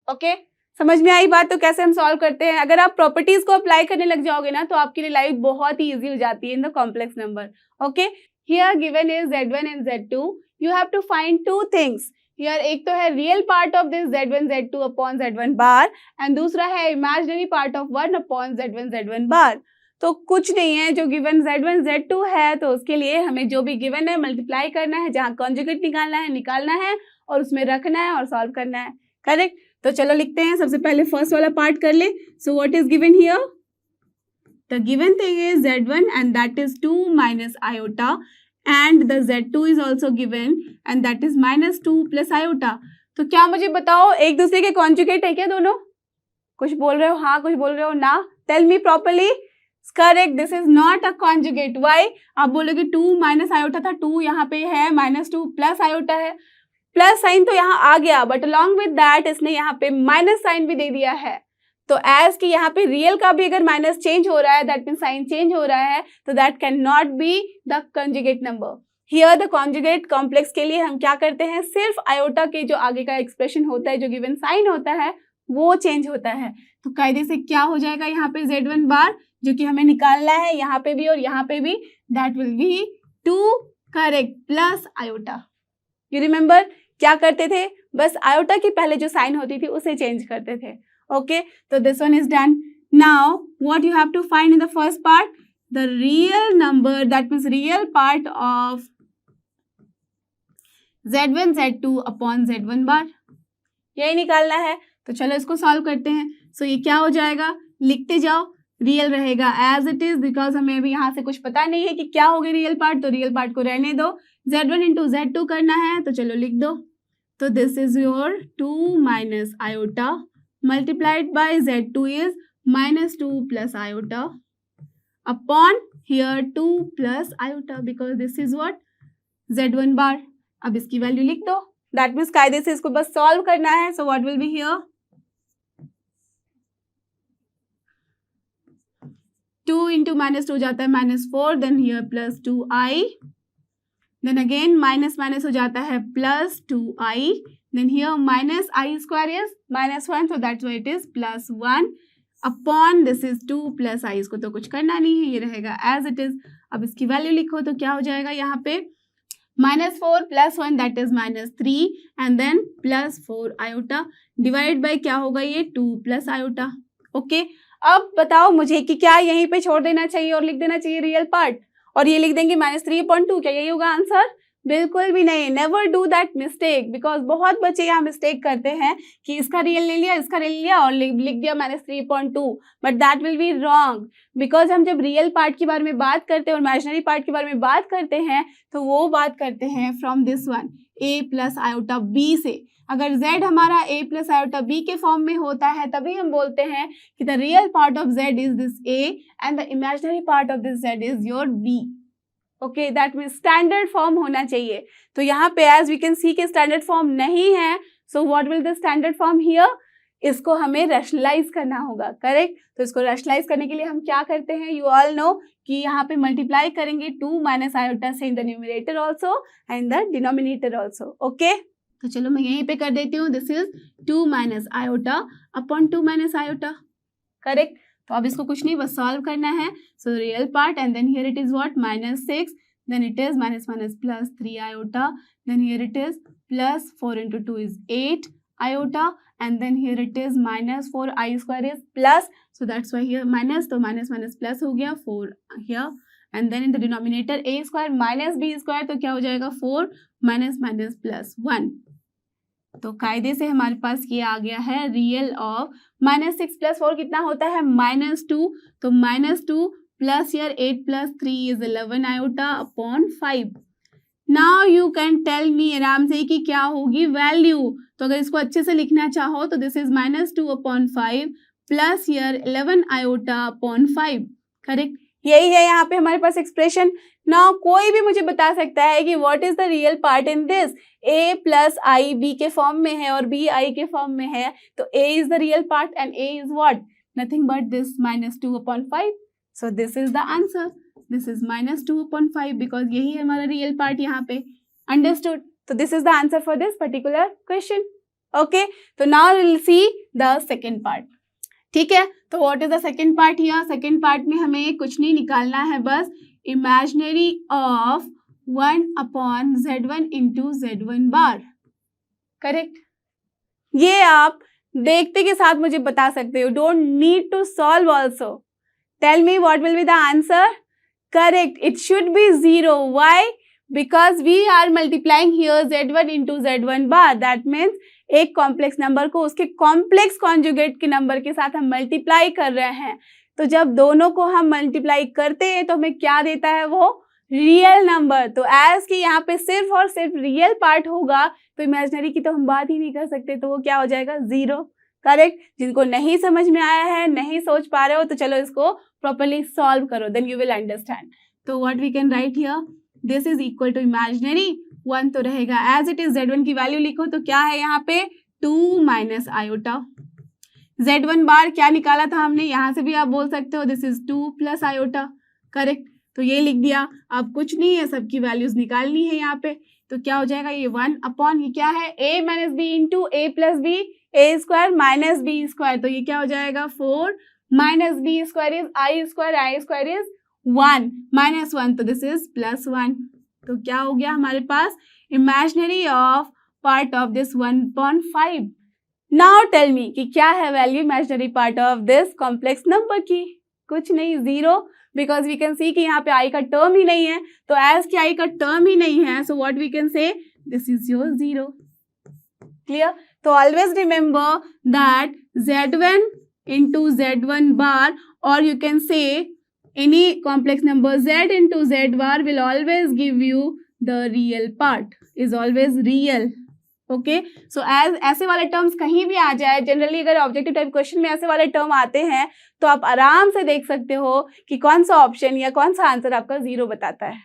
Speaker 1: Okay, समझ में आई बात. तो कैसे हम solve करते हैं, अगर आप प्रॉपर्टीज को अप्लाई करने लग जाओगे ना तो आपके लिए लाइफ बहुत ही इजी हो जाती है in the complex number. Okay, here given is z1 and z2, you have to find two things. Here एक तो है real part of this z1 z2 upon z1 bar, and दूसरा है imaginary part of 1 upon z1 z1 bar. तो कुछ नहीं है, जो गिवन z1 z2 है तो उसके लिए हमें जो भी गिवन है मल्टीप्लाई करना है, जहाँ कॉन्जुगेट निकालना है और उसमें रखना है और सॉल्व करना है, करेक्ट. तो चलो लिखते हैं, सबसे पहले फर्स्ट वाला पार्ट कर ले. सो what is given here, the given thing is z1 and that is 2 minus iota, and the z2 is also given and that is -2 plus iota. तो क्या मुझे बताओ, एक दूसरे के कॉन्जुगेट है क्या दोनों? कुछ बोल रहे हो हाँ, कुछ बोल रहे हो ना, tell me properly. Correct, this is not a conjugate. Why, आप बोलोगे 2 माइनस आयोटा था, 2 यहाँ पे है, -2 प्लस आयोटा है, प्लस साइन तो यहाँ आ गया, बट अलॉन्ग विद दैट इसने यहाँ पे माइनस साइन भी दे दिया है. तो एज कि यहाँ पे रियल का भी अगर माइनस चेंज हो रहा है, दैट मीन साइन चेंज हो रहा है, तो that can not be the conjugate number. Here the conjugate complex के लिए हम क्या करते हैं, सिर्फ आयोटा के जो आगे का एक्सप्रेशन होता है, जो गिवन साइन होता है, वो चेंज होता है. तो कायदे से क्या हो जाएगा यहाँ पे z1 बार, जो कि हमें निकालना है यहाँ पे भी और यहाँ पे भी, that will B 2, correct, plus iota. You remember क्या करते थे, बस आयोटा की पहले जो साइन होती थी उसे चेंज करते थे. ओके, तो this one is done. Now what you have to find in the first part, the real number, that means real part of z1 z2 upon z1 bar, यही निकालना है. तो चलो इसको सॉल्व करते हैं. सो ये क्या हो जाएगा, लिखते जाओ, रियल रहेगा एज इट इज, बिकॉज हमें अभी यहाँ से कुछ पता नहीं है कि क्या होगी रियल पार्ट, तो रियल पार्ट को रहने दो. z1 इंटू z2 करना है, तो चलो लिख दो. तो this is your 2 minus iota multiplied by z2 is -2 plus iota upon here 2 plus iota, because this is what, z1 बार. अब इसकी वैल्यू लिख दो, दैट मीन्स कायदे से इसको बस सॉल्व करना है. So what will be here, 2 into -2 जाता है -4, then here plus 2i, then again minus minus हो जाता है plus 2i, then here minus I square is -1, so that's why it is plus 1 upon this is 2 plus I. इसको तो कुछ करना नहीं है, ये रहेगा as it is. अब इसकी वैल्यू लिखो तो क्या हो जाएगा यहाँ पे, -4 plus 1 that is -3 and then plus 4 iota divide by क्या होगा ये 2 plus iota. ओके, अब बताओ मुझे कि क्या यहीं पे छोड़ देना चाहिए और लिख देना चाहिए रियल पार्ट और ये लिख देंगे -3/2, क्या यही होगा आंसर? बिल्कुल भी नहीं। Never do that mistake, because बहुत बच्चे यहाँ मिस्टेक करते हैं कि इसका रियल ले लिया, इसका ले लिया और लिख दिया -3/2, but that will be wrong. Because हम जब रियल पार्ट के बारे में बात करते हैं और इमेजिनरी पार्ट के बारे में बात करते हैं तो वो बात करते हैं from this one a + iota b से। अगर z हमारा a + iota b के फॉर्म में होता है तभी हम बोलते हैं कि the real part of z is this a and the imaginary part of this z is your b। Okay, that means standard form होना चाहिए। तो यहाँ पे एज वी कैन सी के स्टैंडर्ड फॉर्म नहीं है, so what will the standard form here? इसको हमें रैशनलाइज करना होगा, करेक्ट। तो इसको रैशनलाइज करने के लिए हम क्या करते हैं, यू ऑल नो कि यहाँ पे मल्टीप्लाई करेंगे 2 - iota से in the numerator also and the denominator also. Okay, तो चलो मैं यहीं पे कर देती हूँ, this is 2 - iota upon 2 - iota, correct. तो अब इसको कुछ नहीं बस सॉल्व करना है। So real part and then here it is what -6, then it is -3 iota, then here it is +4 × 2 is 8 iota, and then here it is -4 I square is plus, so that's why here minus, तो minus plus हो गया 4 here, and then in the denominator a square minus b square, तो क्या हो जाएगा 4 minus plus 1। तो कायदे से हमारे पास ये आ गया है रियल ऑफ -6 + 4 कितना होता है -2, तो -2 plus here 8 + 3 is 11 iota upon 5। Now you can tell me आराम से कि क्या होगी वैल्यू। तो अगर इसको अच्छे से लिखना चाहो तो this is -2/5 plus here 11 iota upon 5, correct. यही है यहाँ पे हमारे पास एक्सप्रेशन। नाउ कोई भी मुझे बता सकता है कि what is the real part in this. a + i b के फॉर्म में है और b i के फॉर्म में है, तो a is the real part and a is what, nothing but this -2/5। So this is the answer, this is -2/5 because यही है हमारा रियल पार्ट यहाँ पे। अंडरस्टूड? तो this is the answer for this particular question. Okay, तो now will see the second part. ठीक है, तो what is the second part here? Second part में हमें कुछ नहीं निकालना है, बस imaginary of 1/z1 × z1 bar, correct. ये आप देखते के साथ मुझे बता सकते हो, don't need to solve also. Tell me what will be the answer? Correct, it should be 0. Why? Because we are multiplying here z1 × z1 bar. That means एक कॉम्प्लेक्स नंबर को उसके कॉम्प्लेक्स कॉन्जुगेट के number के साथ हम multiply कर रहे हैं। तो जब दोनों को हम मल्टीप्लाई करते हैं तो हमें क्या देता है, वो रियल नंबर। तो एज कि यहाँ पे सिर्फ और सिर्फ रियल पार्ट होगा तो इमेजिनरी की तो हम बात ही नहीं कर सकते, तो वो क्या हो जाएगा 0, करेक्ट। जिनको नहीं समझ में आया है, नहीं सोच पा रहे हो, तो चलो इसको प्रॉपर्ली सॉल्व करो, देन यू विल अंडरस्टैंड। तो what we can write here, this is equal to imaginary 1 तो रहेगा एज इट इज, z1 की वैल्यू लिखो तो क्या है यहाँ पे 2 - iota। z1 बार क्या निकाला था हमने, यहाँ से भी आप बोल सकते हो दिस इज 2 + iota, करेक्ट। तो ये लिख दिया, अब कुछ नहीं है, सबकी वैल्यूज निकालनी है यहाँ पे। तो क्या हो जाएगा, ये 1 अपॉन ये क्या है a - b × a + b, a square minus b square, तो ये क्या हो जाएगा 4 - b square is i square is 1 -1, तो दिस इज +1। तो क्या हो गया हमारे पास, imaginary of part of this 1/5। Now tell me कि क्या है value imaginary part of this complex number की। कुछ नहीं, 0, बिकॉज वी कैन सी कि यहाँ पे i का टर्म ही नहीं है। तो एज कि i का टर्म ही नहीं है, so what we can say, this is your 0। Clear? तो always remember that z1 × z1 bar, or you can say any complex number z × z bar will always give you the real part, is always real. Okay, so as ऐसे वाले terms कहीं भी आ जाए, generally अगर objective type question में ऐसे वाले term आते हैं तो आप आराम से देख सकते हो कि कौन सा ऑप्शन या कौन सा आंसर आपका 0 बताता है।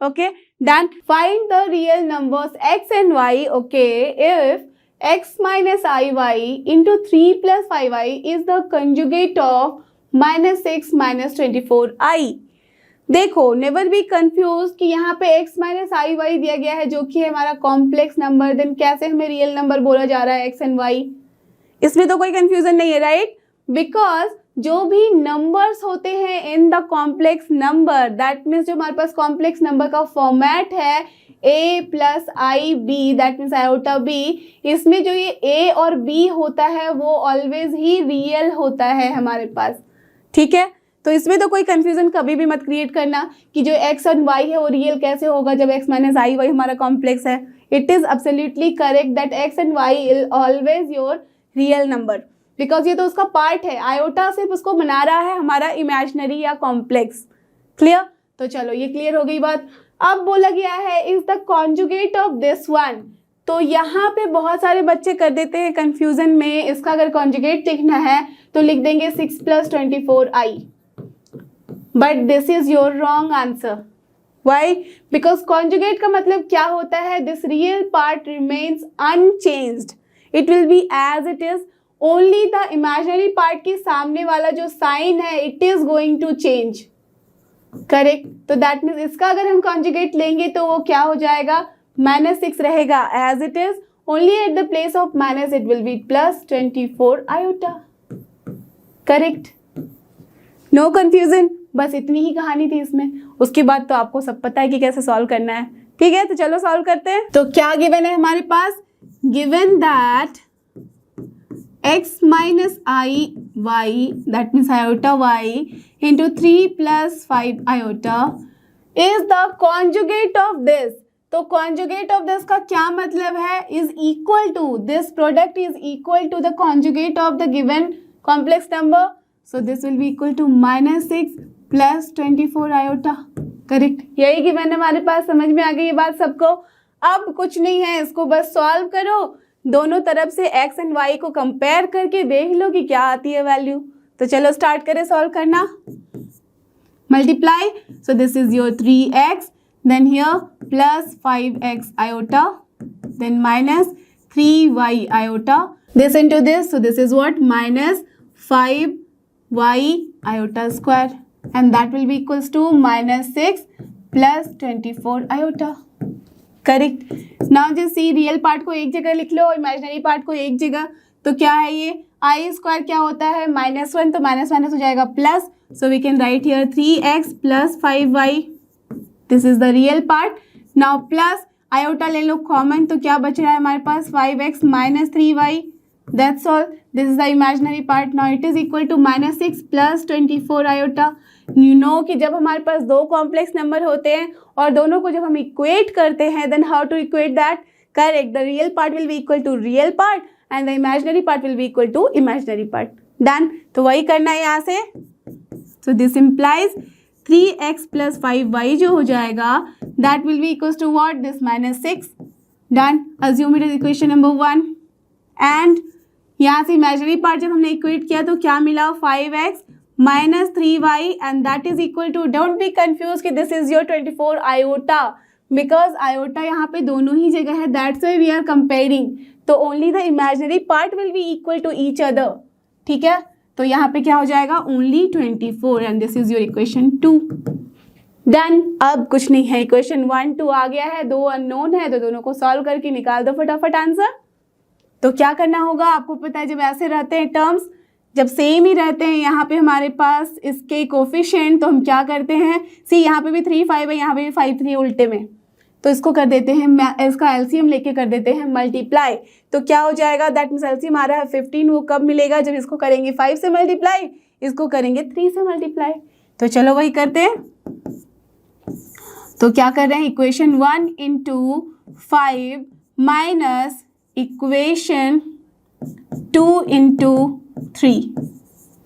Speaker 1: Okay, done. Find the real numbers x and y, okay, if x - iy × 3 + 5i is the conjugate of -6 - 24i। देखो, नेवर बी कंफ्यूज कि यहाँ पे x - iy दिया गया है जो कि है हमारा कॉम्प्लेक्स नंबर, देन कैसे हमें रियल नंबर बोला जा रहा है x and y। इसमें तो कोई कंफ्यूजन नहीं है, राइट? बिकॉज जो भी नंबर्स होते हैं इन the complex number, that means जो हमारे पास कॉम्प्लेक्स नंबर का फॉर्मेट है a + ib, that means iota b, इसमें जो ये a और b होता है वो ऑलवेज ही रियल होता है हमारे पास। ठीक है, तो इसमें तो कोई कंफ्यूजन कभी भी मत क्रिएट करना कि जो x और y है वो रियल कैसे होगा जब x माइनस आई वाई हमारा कॉम्प्लेक्स है। It is absolutely correct that x and y is always your real number, because ये तो उसका पार्ट है। आयोटा सिर्फ उसको बना रहा है हमारा इमेजिनरी या कॉम्प्लेक्स। क्लियर? तो चलो ये क्लियर हो गई बात। अब बोला गया है is the conjugate of this one. तो यहाँ पे बहुत सारे बच्चे कर देते हैं कंफ्यूजन में, इसका अगर कॉन्जुगेट लिखना है तो लिख देंगे 6 + 24i, but this is your wrong answer. Why? Because conjugate का मतलब क्या होता है, this real part remains unchanged, it will be as it is, only the imaginary part के सामने वाला जो साइन है it is going to change. Correct? तो दैट मीन्स इसका अगर हम कॉन्जुगेट लेंगे तो वो क्या हो जाएगा, -6 रहेगा as it is, only at the place of minus it will be +24 iota. Correct? No confusion, बस इतनी ही कहानी थी इसमें। उसके बाद तो आपको सब पता है कि कैसे सॉल्व करना है। ठीक है, तो चलो सॉल्व करते हैं। तो क्या गिवन है हमारे पास, given that x minus I y, that means iota y into 3 plus 5 iota is the conjugate of this। तो conjugate of this का क्या मतलब है, is equal to, this product is equal to the conjugate of the given complex number, so this will be equal to -6 plus 24 iota। Correct? यही given है हमारे पास। समझ में आ गई ये बात सबको? अब कुछ नहीं है, इसको बस सॉल्व करो, दोनों तरफ से x एंड y को कंपेयर करके देख लो कि क्या आती है वैल्यू। तो चलो स्टार्ट करें सॉल्व करना। Multiply, so this is your 3x, then here plus 5x iota, then minus 3y iota, this into this, so this is what, -5y iota square, and that will be equals to -6 plus 24 iota. Correct? Now just see, real part को एक जगह लिख लो, imaginary part को एक जगह। तो क्या है ये, आई स्क्वायर क्या होता है, -1, तो माइनस माइनस हो जाएगा plus, so we can write here 3x plus 5y, this is the real part. Now plus iota ले लो कॉमन, तो क्या बच रहा है हमारे पास, 5x minus 3y, that's all, this is the imaginary part. Now it is equal to -6 plus 24 iota. You know कि जब हमारे पास दो कॉम्प्लेक्स नंबर होते हैं और दोनों को जब हम इक्वेट करते हैं, then how to equate that, correct, the real part will be equal to real part and the imaginary part will be equal to imaginary part. Done? तो वही करना है यहाँ से। सो this implies 3x plus 5y जो हो जाएगा, that will be equal to what, this -6। Done? Assume it is equation number 1। And यहाँ से इमेजिनरी पार्ट जब हमने इक्वेट किया तो क्या मिला, 5x minus 3y, and that is equal to, don't be confused कि this is your 24 iota, because iota यहाँ पे दोनों ही जगह है, that's why we are comparing, तो only the imaginary part will be equal to each other। ठीक है, तो यहाँ पे क्या हो जाएगा, only 24, and this is your equation 2। Done? अब कुछ नहीं है, इक्वेशन 1 2 आ गया है, दो अननोन है तो दोनों को सॉल्व करके निकाल दो फटाफट आंसर। तो क्या करना होगा, आपको पता है जब ऐसे रहते हैं टर्म्स, जब सेम ही रहते हैं यहाँ पे हमारे पास इसके कोफिशिएंट, तो हम क्या करते हैं, सी यहाँ पे भी 3 5 है, यहाँ पे भी 5 3 उल्टे में, तो इसको कर देते हैं, इसका एलसीएम लेके कर देते हैं मल्टीप्लाई। तो क्या हो जाएगा, दैट मीन्स एलसीएम आ रहा है 15, वो कब मिलेगा, जब इसको करेंगे 5 से मल्टीप्लाई, इसको करेंगे 3 से मल्टीप्लाई। तो चलो वही करते हैं। तो क्या कर रहे हैं, इक्वेशन 1 × 5 माइनस इक्वेशन 2 × 3।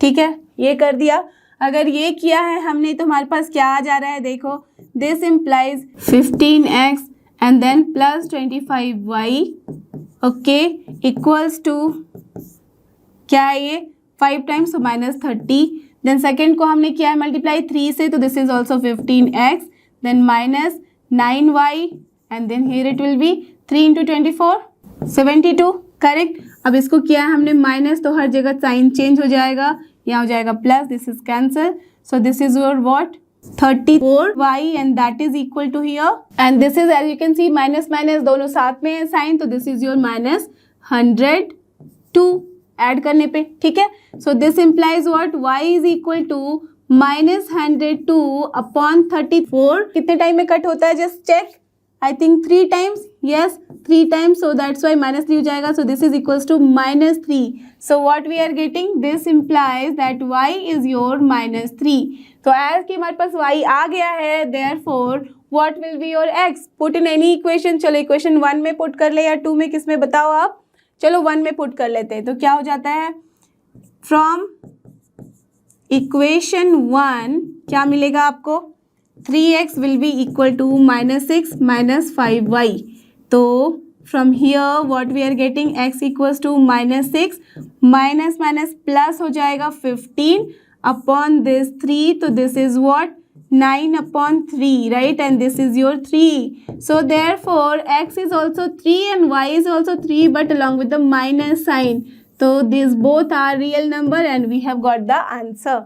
Speaker 1: ठीक है, ये कर दिया। अगर ये किया है हमने तो हमारे पास क्या आ जा रहा है, देखो, this implies 15x and then plus 25y, okay, equals to क्या है ये, 5 टाइम्स तो -30, देन सेकेंड को हमने किया है मल्टीप्लाई 3 से, तो this is also 15x, then -9y, and then here it will be 3 × 24 72। Correct? अब इसको किया है हमने माइनस, तो हर जगह साइन चेंज हो जाएगा, यहाँ हो जाएगा plus, this is cancel, so this is your what, 34y, and that is equal to here, and this is as you can see minus minus दोनों साथ में है साइन, तो दिस इज योर -102 ऐड करने पे। ठीक है, so this implies what, y is equal to -102 upon 34। कितने टाइम में कट होता है, just check, I think 3 times, yes 3 times, so that's why -3 हो जाएगा. So this is equals to -3. So what we are getting, this implies that y is your -3. तो as कि हमारे पास y आ गया है, therefore what will be your x? Put in any equation. चलो equation 1 में put कर ले या 2 में, किस में बताओ आप. चलो 1 में put कर लेते हैं. तो क्या हो जाता है, from equation 1 क्या मिलेगा आपको, 3x will be equal to -6 minus 5y. तो from here what we are getting, x equals to -6 minus plus हो जाएगा 15 upon this 3. तो this is what, 9 upon 3, right? And this is your 3. So therefore x is also 3 and y is also 3, but along with the minus sign. So these both are real number and we have got the answer.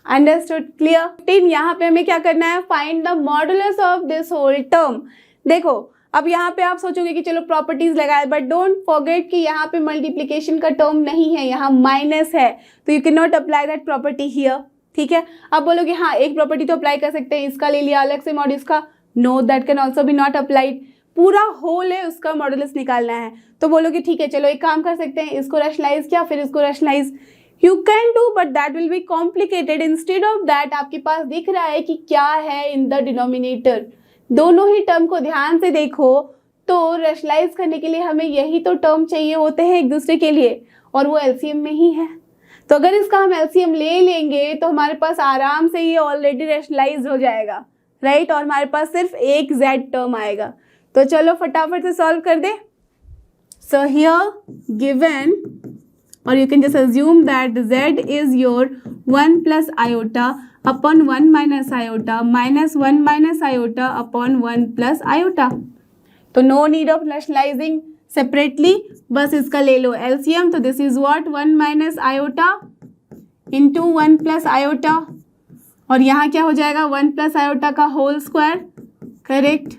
Speaker 1: Understood, clear. 15 यहाँ पे हमें क्या करना है, find the modulus of this whole term. देखो अब यहाँ पे आप सोचोगे कि चलो प्रॉपर्टीज लगाए, बट डोंट फॉरगेट कि यहाँ पे मल्टीप्लिकेशन का टर्म नहीं है, यहाँ माइनस है, तो you can not apply that property here. ठीक है, अब बोलोगे हाँ एक प्रॉपर्टी तो अप्लाई कर सकते हैं, इसका ले लिया अलग से मॉड, इसका no, that can also be not applied. पूरा होल है उसका मॉडुलस निकालना है, तो बोलोगे ठीक है चलो एक काम कर सकते हैं, इसको रैशनलाइज किया फिर इसको rationalise. You can do, but that will be complicated. Instead of that, आपके पास दिख रहा है कि क्या है in the denominator. दोनों ही टर्म को ध्यान से देखो, तो रैशनलाइज करने के लिए हमें यही तो टर्म चाहिए होते हैं एक दूसरे के लिए, और वो एलसीएम में ही है. तो अगर इसका हम एलसीएम ले लेंगे तो हमारे पास आराम से ये ऑलरेडी रैशनलाइज हो जाएगा, राइट, और हमारे पास सिर्फ एक जेड टर्म आएगा. तो चलो फटाफट से सॉल्व कर दे. So here given, or you can just assume that z is your 1 plus iota upon 1 minus iota minus 1 minus iota upon 1 plus iota. तो no need of rationalizing separately, बस इसका ले लो LCM. तो this is what, 1 minus iota into 1 plus iota, और यहाँ क्या हो जाएगा 1 plus iota का होल स्क्वायर, करेक्ट,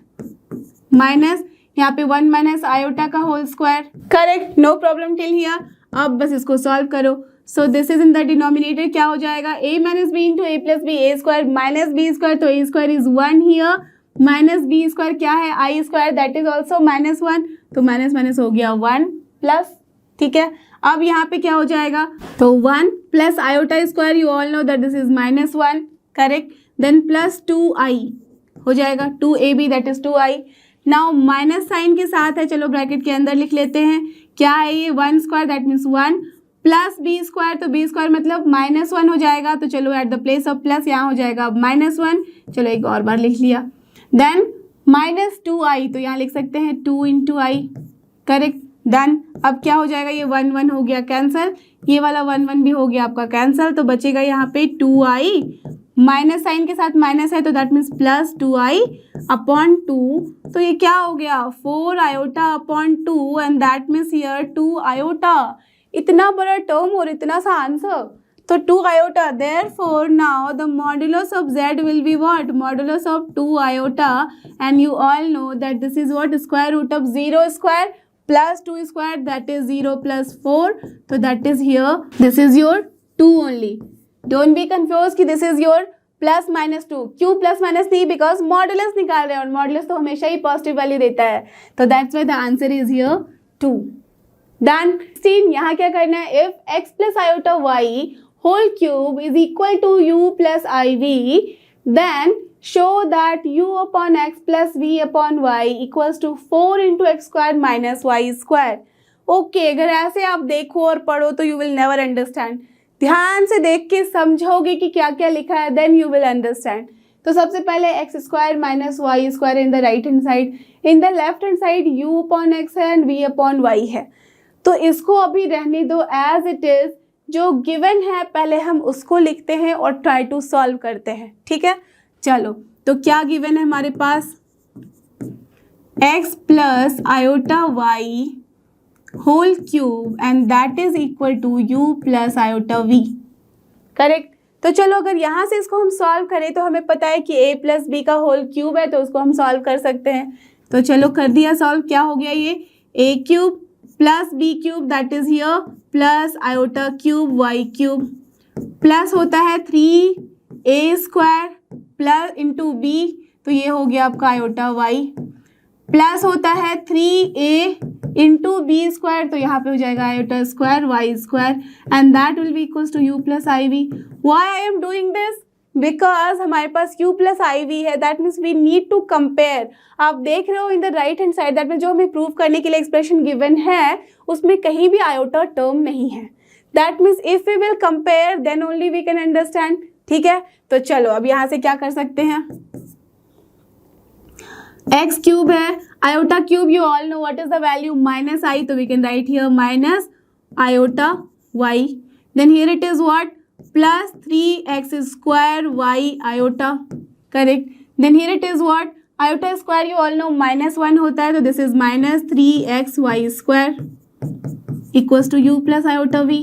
Speaker 1: माइनस यहाँ पे 1 minus iota का whole square, correct, no problem till here. अब बस इसको सॉल्व करो. So this is in the denominator, क्या हो जाएगा, a minus b into a plus b, a square minus b square, तो a square is 1 here, minus b square क्या है i square, that is also -1, तो minus minus हो गया 1 plus. ठीक है, अब यहाँ पे क्या हो जाएगा, तो 1 plus iota square, you all know that this is -1, correct, then plus 2i हो जाएगा, 2ab that is 2i. Now minus sign के साथ है, चलो ब्रैकेट के अंदर लिख लेते हैं, क्या है ये 1 square that means 1 plus B square, तो बी स्क्वायर मतलब -1 हो जाएगा, तो चलो at the place of plus यहाँ हो जाएगा -1, चलो एक और बार लिख लिया. देन -2i, तो यहाँ लिख सकते हैं 2 इंटू आई, करेक्ट, डन. अब क्या हो जाएगा, ये 1 1 हो गया कैंसिल, ये वाला 1 1 भी हो गया आपका कैंसिल, तो बचेगा यहाँ पे 2i, माइनस साइन के साथ माइनस है तो that means plus 2i upon 2, तो ये क्या हो गया 4 iota upon 2, and that means here 2 iota. इतना बड़ा टर्म और इतना सा आंसर, तो 2 iota. Therefore now the modulus of z will be what, modulus of 2 iota, and you all know that this is what, square root of 0 square plus 2 square, that is 0 plus 4, तो that is here, this is your 2 only. Don't be confuse कि this is your plus minus 2. क्यों plus minus 3, because modulus निकाल रहे हैं और modulus तो हमेशा ही positive value देता है, तो that's why the answer is here 2. Done. 16, यहाँ क्या करना है, if x plus iota y whole cube is equal to u plus i v, then show that u upon x plus v upon y equals to 4 into x square minus y square. Okay, अगर ऐसे आप देखो और पढ़ो तो you will never understand. ध्यान से देख के समझोगे कि क्या क्या लिखा है, देन यू विल अंडरस्टैंड. तो सबसे पहले x square minus y square in the right hand side, in the left hand side u upon x है एंड v अपॉन वाई है. तो इसको अभी रहने दो एज इट इज, जो गिवन है पहले हम उसको लिखते हैं और ट्राई टू सॉल्व करते हैं. ठीक है, चलो तो क्या गिवन है हमारे पास, x plus iota y whole cube and that is equal to u plus iota v, correct. तो चलो अगर यहाँ से इसको हम सॉल्व करें तो हमें पता है कि a प्लस बी का होल क्यूब है, तो उसको हम सॉल्व कर सकते हैं. तो चलो कर दिया सॉल्व, क्या हो गया ये a cube plus b cube that is here plus iota cube y cube, plus होता है 3a square plus into B, तो ये हो गया आपका आयोटा y. प्लस होता है 3a इंटू बी स्क्वायर, तो यहाँ पे हो जाएगा iota square y square and that will be equals to u plus i v. Why I am doing this? Because हमारे पास u प्लस आई वी है, that means we need to compare. आप देख रहे हो in the right hand side, that means जो हमें prove करने के लिए एक्सप्रेशन गिवन है उसमें कहीं भी आयोटा टर्म नहीं है. That means if we will compare then only we can understand. ठीक है, तो चलो अब यहाँ से क्या कर सकते हैं, एक्स क्यूब है, iota cube you all know what is the value minus i, तो we can write here minus iota y. Then here it is what plus 3x square y iota, correct. Then here it is what iota square you all know minus 1 होता है, तो this is minus 3xy square equals to u plus iota v.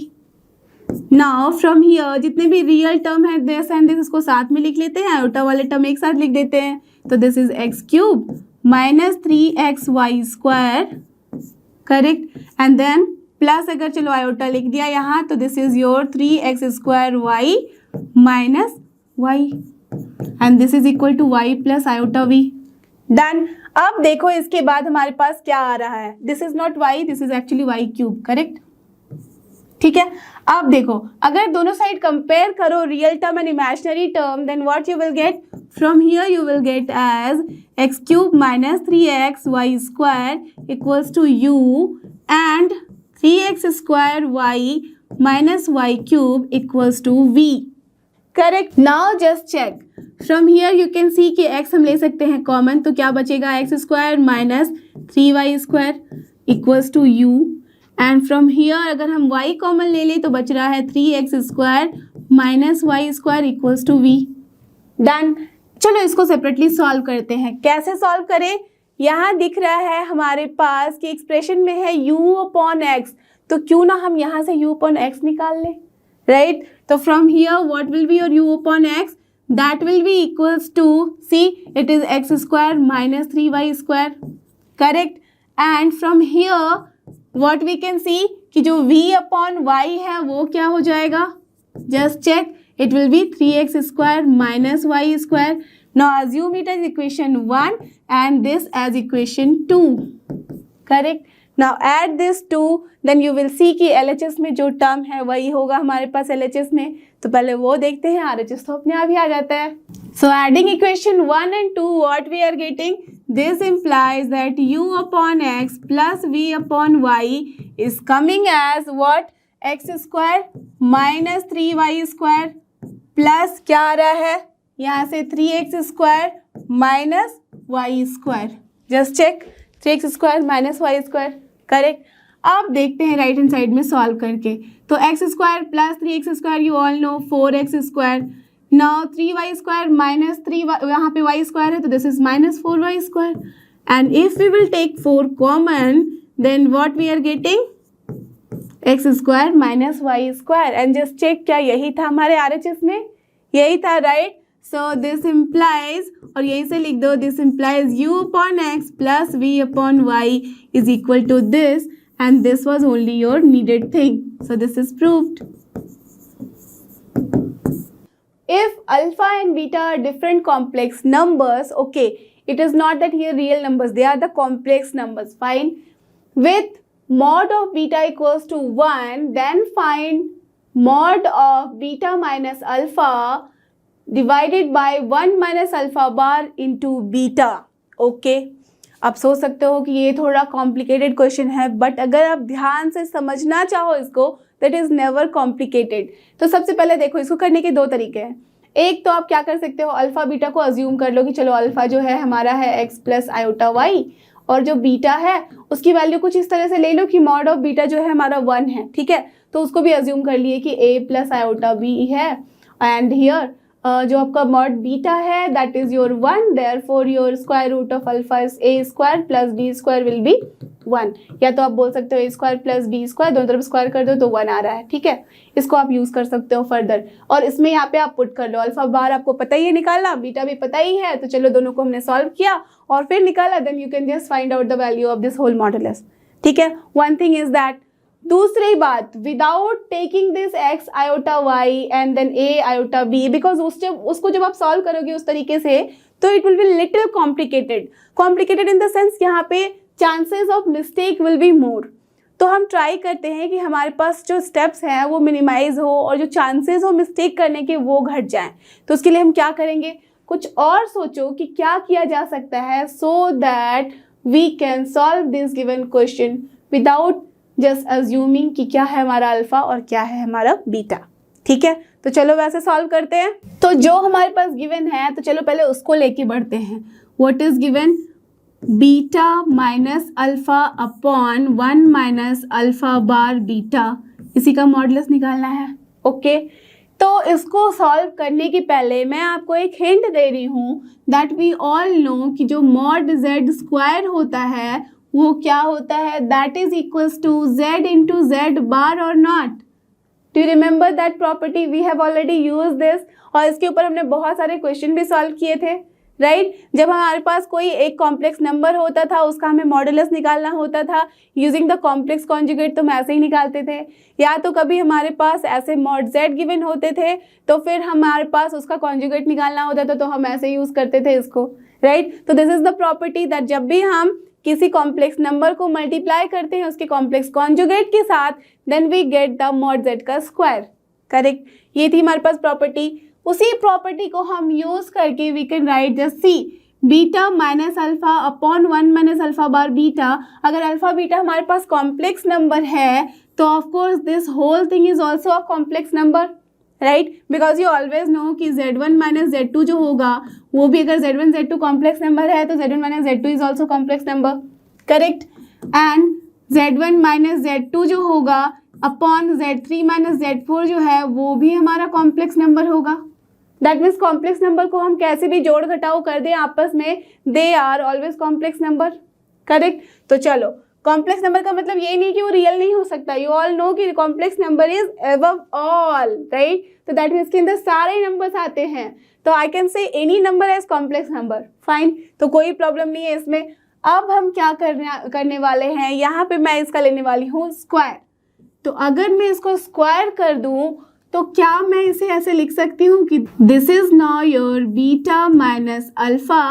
Speaker 1: Now from here जितने भी real term है this and this इसको साथ में लिख लेते हैं, आयोटा वाले टर्म एक साथ लिख देते हैं, तो this is x cube minus 3xy square, correct. And then plus अगर चलो आयोटा लिख दिया यहाँ, तो this is your 3x square y minus y and this is equal to y plus iota v. Done. अब देखो इसके बाद हमारे पास क्या आ रहा है, this is not y, this is actually y cube, correct. ठीक है, अब देखो अगर दोनों साइड कंपेयर करो real term and imaginary term, then what you will get, from here you will get as x cube minus 3x y square equals to u and 3x square y minus y cube equals to v. Correct. Now just check. From here you can see कि x हम ले सकते हैं common, तो क्या बचेगा x square minus 3y square equals to u. And from here अगर हम y कॉमन ले लें तो बच रहा है 3x square minus y square equals to v. Done. चलो इसको सेपरेटली सॉल्व करते हैं. कैसे सॉल्व करें, यहाँ दिख रहा है हमारे पास कि एक्सप्रेशन में है u अपॉन एक्स, तो क्यों ना हम यहाँ से u अपॉन एक्स निकाल लें, राइट. तो from here what will be your u upon x, that will be equals to, see it is x square minus 3y square, correct. And from here what we can see कि जो v upon y है वो क्या हो जाएगा, just check, it will be 3x square minus y square. Now assume it as equation 1 and this as equation 2. Correct. Now add this 2, then you will see कि LHS में जो term है वही होगा हमारे पास LHS में. तो पहले वो देखते हैं, RHS तो अपने आप ही आ जाता है. So adding equation 1 and 2, what we are getting? This implies that u upon x plus v upon y is coming as what? X square minus 3y square plus क्या आ रहा है यहाँ से 3x square minus y square. Just check, 3x square minus y square, correct. अब देखते हैं right hand side में सॉल्व करके. तो x square plus 3x square you all know 4x square. Now 3y square minus 3 यहाँ पे y square है, तो this is minus 4y square. And if we will take 4 common, then what we are getting, x square minus y square. And just check, क्या यही था हमारे RHS में, यही था, राइट. सो दिस इम्प्लाइज, और यहीं से लिख दो, this implies u upon x plus v upon y is equal to this, and this was only your needed thing. So this is proved. If alpha and beta are different complex numbers, okay, it is not that here real numbers, they are the complex numbers, fine. With mod of beta equals to 1, then find mod of beta minus alpha divided by 1 minus alpha bar into beta. Okay. आप सोच सकते हो कि ये थोड़ा complicated question है, but अगर आप ध्यान से समझना चाहो इसको, दैट इज नेवर कॉम्प्लिकेटेड. तो सबसे पहले देखो, इसको करने के दो तरीके हैं. एक तो आप क्या कर सकते हो, अल्फा बीटा को अज्यूम कर लो कि चलो अल्फा जो है हमारा है एक्स प्लस आयोटा वाई, और जो बीटा है उसकी वैल्यू कुछ इस तरह से ले लो कि मॉड ऑफ बीटा जो है हमारा 1 है, ठीक है. तो उसको भी अज्यूम कर लिए कि a प्लस आयोटा बी है, एंड हियर जो आपका मॉड बीटा है that is your 1, therefore your square root of alpha is a square plus b square will be 1. या तो आप बोल सकते हो a square plus b square, दोनों तरफ स्क्वायर कर दो तो 1 आ रहा है, ठीक है. इसको आप यूज कर सकते हो फर्दर, और इसमें यहाँ पे आप पुट कर लो. अल्फा बार आपको पता ही है निकालना, बीटा भी पता ही है, तो चलो दोनों को हमने सॉल्व किया और फिर निकाला. Then you can just find out the value of this whole modulus, ठीक है. One thing is that. दूसरी बात, without taking this X iota Y and then A iota B, because उसको जब आप सॉल्व करोगे उस तरीके से, तो it will be little complicated in the sense यहाँ पे chances of mistake will be more. तो हम ट्राई करते हैं कि हमारे पास जो स्टेप्स हैं वो मिनिमाइज हो और जो चांसेस हो मिस्टेक करने के वो घट जाएं। तो उसके लिए हम क्या करेंगे, कुछ और सोचो कि क्या किया जा सकता है so that we can solve this given question without just assuming कि क्या है हमारा अल्फा और क्या है हमारा बीटा। ठीक है, तो चलो वैसे सॉल्व करते हैं। तो जो हमारे पास गिवन है तो चलो पहले उसको लेके बढ़ते हैं। What is given, beta minus alpha upon 1 minus alpha bar beta, इसी का मॉडुलस निकालना है। ओके, तो इसको सॉल्व करने के पहले मैं आपको एक हिंट दे रही हूँ दैट वी ऑल नो कि जो मॉड जेड स्क्वायर होता है वो क्या होता है, that is equals to z into z bar और not. Do you remember that property, we have already use this, और इसके ऊपर हमने बहुत सारे क्वेश्चन भी सॉल्व किए थे, राइट। जब हमारे पास कोई एक कॉम्प्लेक्स नंबर होता था उसका हमें मॉडुलस निकालना होता था यूजिंग द कॉम्प्लेक्स कॉन्जुगेट, तो हम ऐसे ही निकालते थे। या तो कभी हमारे पास ऐसे मॉड जेड गिवन होते थे तो फिर हमारे पास उसका कॉन्जुगेट निकालना होता था तो हम ऐसे यूज करते थे इसको, राइट। तो this is the property that जब भी हम किसी कॉम्प्लेक्स नंबर को मल्टीप्लाई करते हैं उसके कॉम्प्लेक्स कॉन्जुगेट के साथ, then we get the mod Z का स्क्वायर। करेक्ट, ये थी हमारे पास प्रॉपर्टी। उसी प्रॉपर्टी को हम यूज करके we can write just C beta minus alpha upon 1 minus alpha bar beta. अगर अल्फा बीटा हमारे पास कॉम्प्लेक्स नंबर है तो of course this whole thing is also a complex number, right, because you always know कि z1 minus z2 जो होगा वो भी अगर z1 z2 कॉम्प्लेक्स नंबर है तो z1 minus z2 is also complex number, correct. And z1 minus z2 जो होगा अपॉन z3 माइनस z4 जो है वो भी हमारा कॉम्प्लेक्स नंबर होगा। दैट मीन्स कॉम्प्लेक्स नंबर को हम कैसे भी जोड़ घटाओ कर दें आपस में, they are always complex number, correct. तो चलो, कॉम्प्लेक्स नंबर का मतलब ये नहीं कि वो रियल नहीं हो सकता, यू ऑल नो कि complex number is above all, right. तो दैट मीन्स के अंदर सारे नंबर्स आते हैं, तो I can say any number as complex number, fine, तो कोई प्रॉब्लम नहीं है इसमें। अब हम क्या करने वाले हैं, यहाँ पे मैं इसका लेने वाली हूँ स्क्वायर। तो अगर मैं इसको स्क्वायर कर दूँ तो क्या मैं इसे ऐसे लिख सकती हूँ कि this is now your beta minus alpha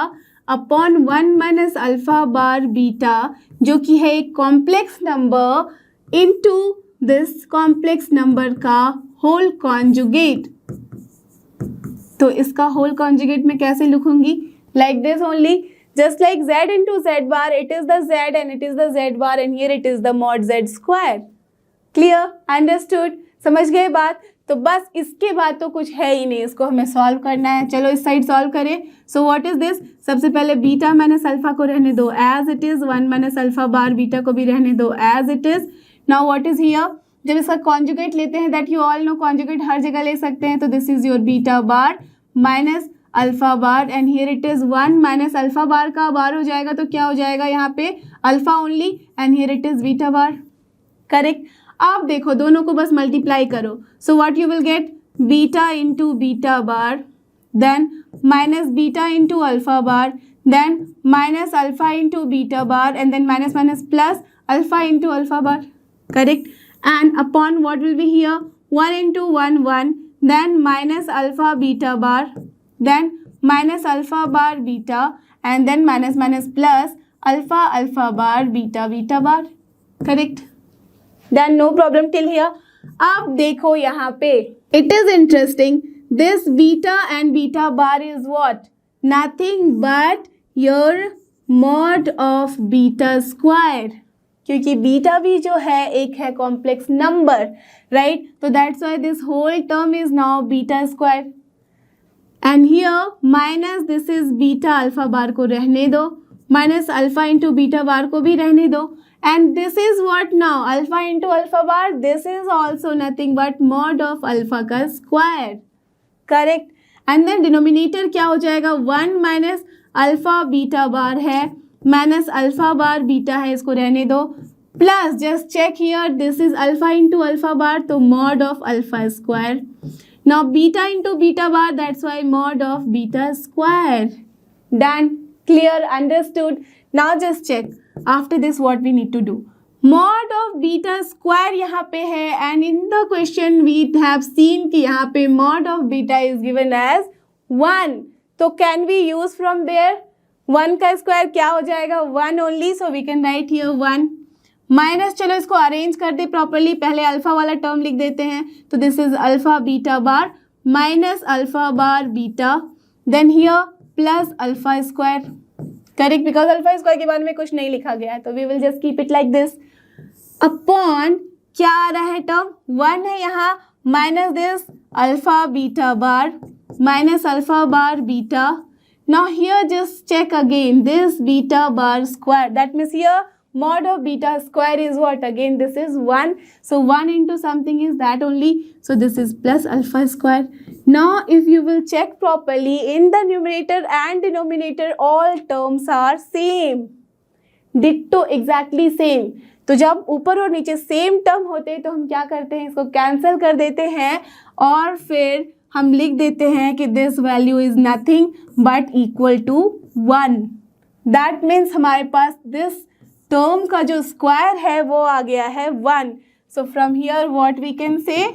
Speaker 1: upon 1 minus alpha bar beta, जो कि है एक complex number into this complex number का होल कॉन्जुगेट। तो इसका होल कॉन्जुगेट मैं कैसे लिखूंगी, like this only, just like z into z bar, it is the z and it is the z bar and here it is the mod z square. Clear? Understood? समझ गए बात। तो बस इसके बाद तो कुछ है ही नहीं, इसको हमें सॉल्व करना है। चलो इस साइड सॉल्व करें। सो व्हाट इज दिस, सबसे पहले बीटा माइनस अल्फा को रहने दो as it is, 1 minus alpha bar beta को भी रहने दो as it is. Now what is here, जब इसका कॉन्जुगेट लेते हैं, that you all know conjugate हर जगह ले सकते हैं, तो this is your beta bar minus alpha bar and here it is 1 minus alpha bar का बार हो जाएगा तो क्या हो जाएगा यहाँ पे alpha only and here it is beta bar, correct. आप देखो दोनों को बस मल्टीप्लाई करो, so what you will get, beta into beta bar then minus beta into alpha bar then minus alpha into beta bar and then minus minus plus alpha into alpha bar, correct. And upon what will be here 1 into 1 1 then minus alpha beta bar then minus alpha bar beta and then minus minus plus alpha bar beta bar, correct, then no problem till here। अब देखो यहाँ पे it is interesting, this beta and beta bar is what, nothing but your mod of beta square, क्योंकि beta भी जो है एक है कॉम्प्लेक्स नंबर, राइट। तो that's why this whole term is now beta square and here minus this is beta alpha bar को रहने दो, minus alpha into beta bar को भी रहने दो and this is what now alpha into alpha bar, this is also nothing but mod of alpha का square, correct. And then denominator क्या हो जाएगा, 1 माइनस अल्फा बीटा बार है माइनस अल्फा बार बीटा है, इसको रहने दो, plus just check here this is alpha into alpha bar तो mod of alpha square. Now beta into beta bar, that's why mod of beta square. Done? Clear? Understood? Now just check. After this what we need to do? Mod of beta square यहाँ पे है and in the question we have seen कि यहाँ पे mod of beta is given as 1. तो can we use from there 1 का square क्या हो जाएगा 1 only, so we can write here 1 minus, चलो इसको अरेंज कर दे प्रॉपरली, पहले अल्फा वाला टर्म लिख देते हैं, तो this is alpha beta bar minus alpha bar beta, then here plus alpha square, correct, because alpha square के बारे में कुछ नहीं लिखा गया है, तो we will just keep it like this, upon क्या आ रहा है टर्म 1 है यहाँ, minus this alpha beta bar minus alpha bar beta. Now here just check again this beta bar square, that means here mod of beta square is what, again this is 1, so 1 into something is that only, so this is plus alpha square. Now if you will check properly in the numerator and denominator all terms are same, ditto exactly same, तो जब ऊपर और नीचे same term होते हैं तो हम क्या करते हैं, इसको कैंसिल कर देते हैं और फिर हम लिख देते हैं कि this value is nothing but equal to 1, that means हमारे पास दिस टर्म का जो स्क्वायर है वो आ गया है 1, so from here what we can say,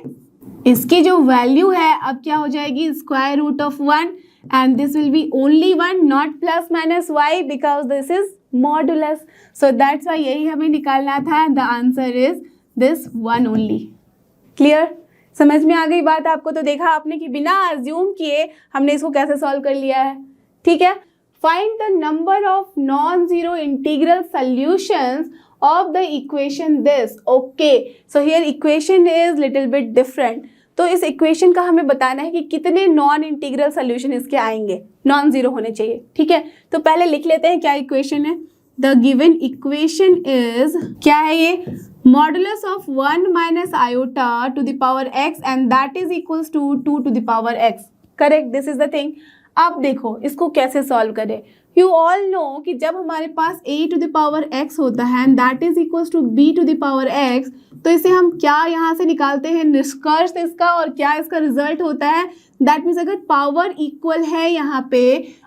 Speaker 1: इसकी जो वैल्यू है अब क्या हो जाएगी square root of 1 and this will be only 1, not plus minus why because this is modulus, so that's why यही हमें निकालना था, the answer is this 1 only. Clear, समझ में आ गई बात आपको? तो देखा आपने कि बिना अज्यूम किए हमने इसको कैसे सॉल्व कर लिया है, ठीक है। Find the number of non zero integral solutions of the equation this, okay, so here equation is little bit different, तो इस इक्वेशन का हमें बताना है कि कितने नॉन इंटीग्रल सॉल्यूशन इसके आएंगे, नॉन जीरो होने चाहिए, ठीक है। तो पहले लिख लेते हैं क्या इक्वेशन है, द गिवन इक्वेशन इज, क्या है ये, modulus of 1 minus iota to the power x and that is equals to 2 to the power x, correct, this is the thing. अब देखो इसको कैसे सॉल्व करें, यू ऑल नो कि जब हमारे पास a to the power x होता है and that is equals to b to the power x, तो इसे हम क्या यहाँ से निकालते हैं निष्कर्ष इसका, और क्या इसका रिजल्ट होता है, दैट मीन्स अगर पावर इक्वल है यहाँ पे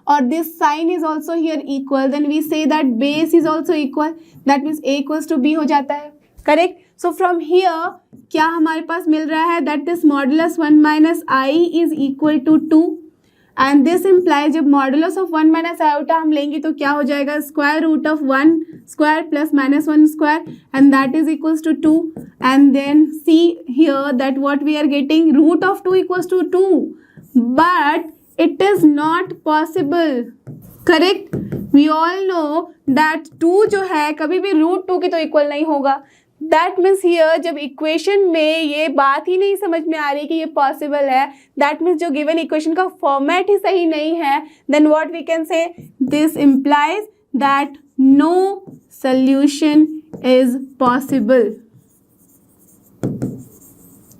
Speaker 1: और this sign is also here equal, then we say that base is also equal, that means a equals to b हो जाता है, करेक्ट। सो फ्रॉम हियर क्या हमारे पास मिल रहा है, that this modulus 1 minus I is equal to 2 and this imply, जब modulus of 1 minus iota हम लेंगे तो क्या हो जाएगा square root of 1 square plus minus 1 square and that is equals to 2 and then see here that what we are getting root of 2 equals to 2, but it is not possible, correct, we all know that 2 जो है कभी भी root 2 के तो equal नहीं होगा, that means here जब equation में ये बात ही नहीं समझ में आ रही कि ये पॉसिबल है, दैट मीन्स जो गिवन इक्वेशन का फॉर्मेट ही सही नहीं है, then what we can say, this implies that no solution is possible,